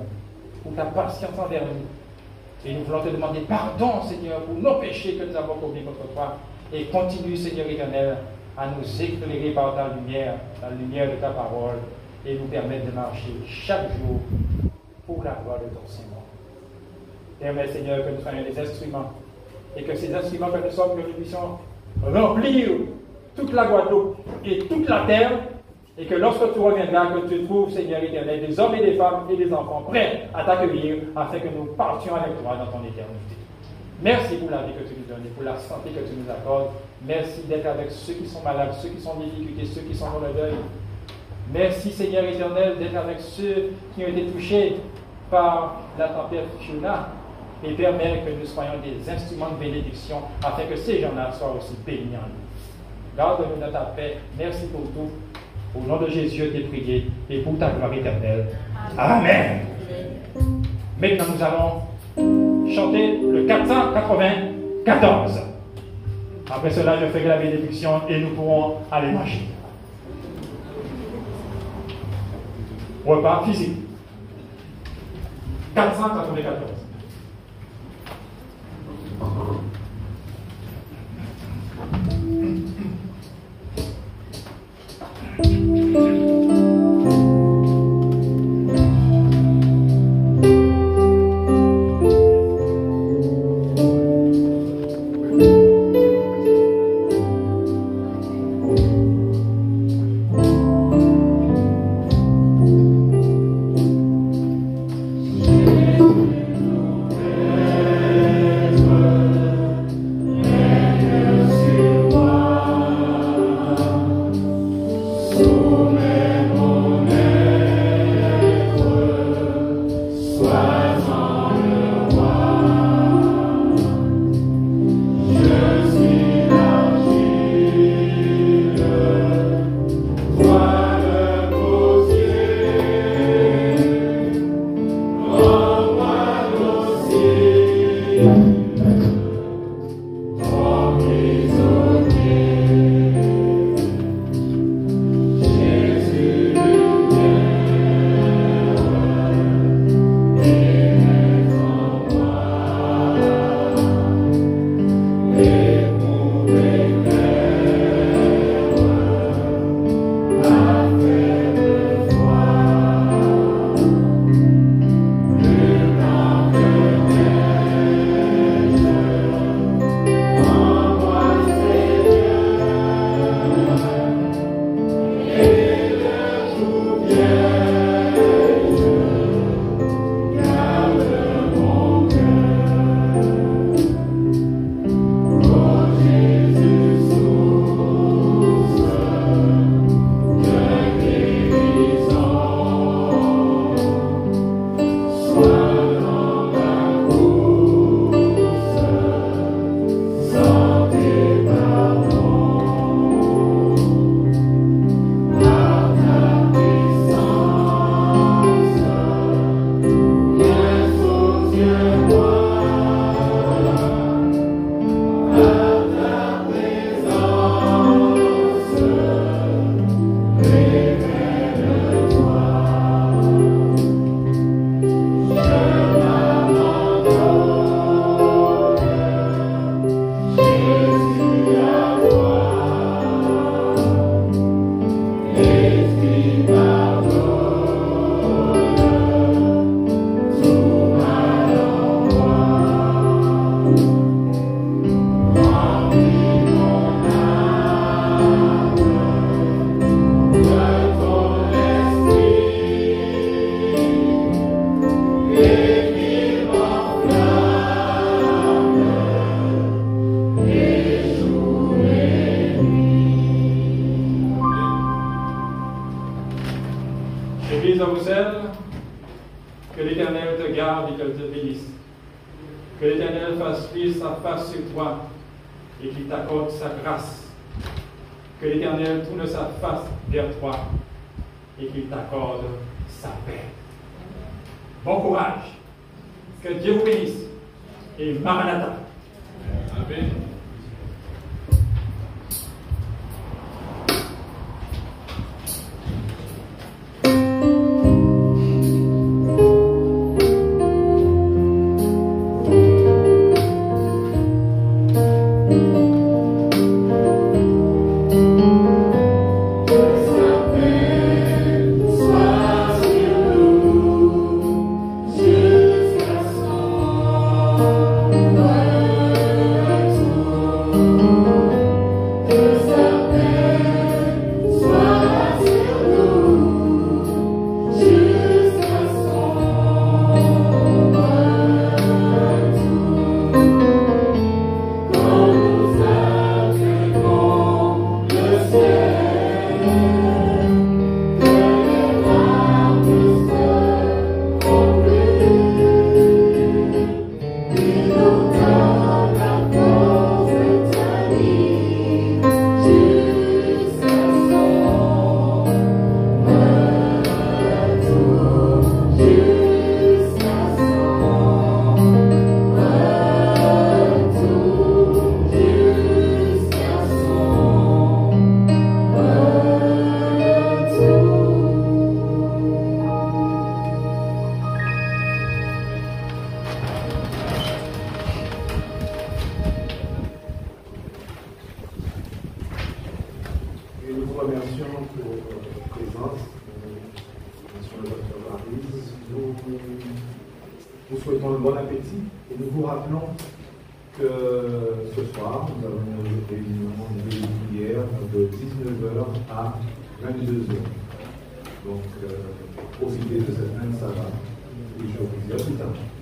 pour ta patience envers nous. Et nous voulons te demander pardon, Seigneur, pour nos péchés que nous avons commis contre toi. Et continue, Seigneur éternel, à nous éclairer par ta lumière, la lumière de ta parole, et nous permettre de marcher chaque jour pour la gloire de ton Seigneur. Permets, Seigneur, que nous soyons des instruments, et que ces instruments que nous sommes, que nous puissions remplir toute la Guadeloupe et toute la terre, et que lorsque tu reviendras, que tu trouves, Seigneur éternel, des hommes et des femmes et des enfants prêts à t'accueillir, afin que nous partions avec toi dans ton éternité. Merci pour la vie que tu nous donnes et pour la santé que tu nous accordes. Merci d'être avec ceux qui sont malades, ceux qui sont en difficulté, ceux qui sont dans le deuil. Merci, Seigneur éternel, d'être avec ceux qui ont été touchés par la tempête Fiona, et permet que nous soyons des instruments de bénédiction, afin que ces gens-là soient aussi bénis en nous. Garde-nous dans ta paix. Merci pour tout. Au nom de Jésus, je t'ai prié, et pour ta gloire éternelle. Amen. Maintenant, nous allons chanter le 494. Après cela, je ferai la bénédiction et nous pourrons aller manger. Repas physique. 494. toi et qu'il t'accorde sa grâce. Que l'Éternel tourne sa face vers toi et qu'il t'accorde sa paix. Bon courage. Que Dieu vous bénisse. Et Maranatha. Amen. Nous souhaitons un bon appétit et nous vous rappelons que ce soir, nous avons une réunion de prière de 19h à 22h. Donc, profitez de cette même sabbat et je vous dis à plus tard.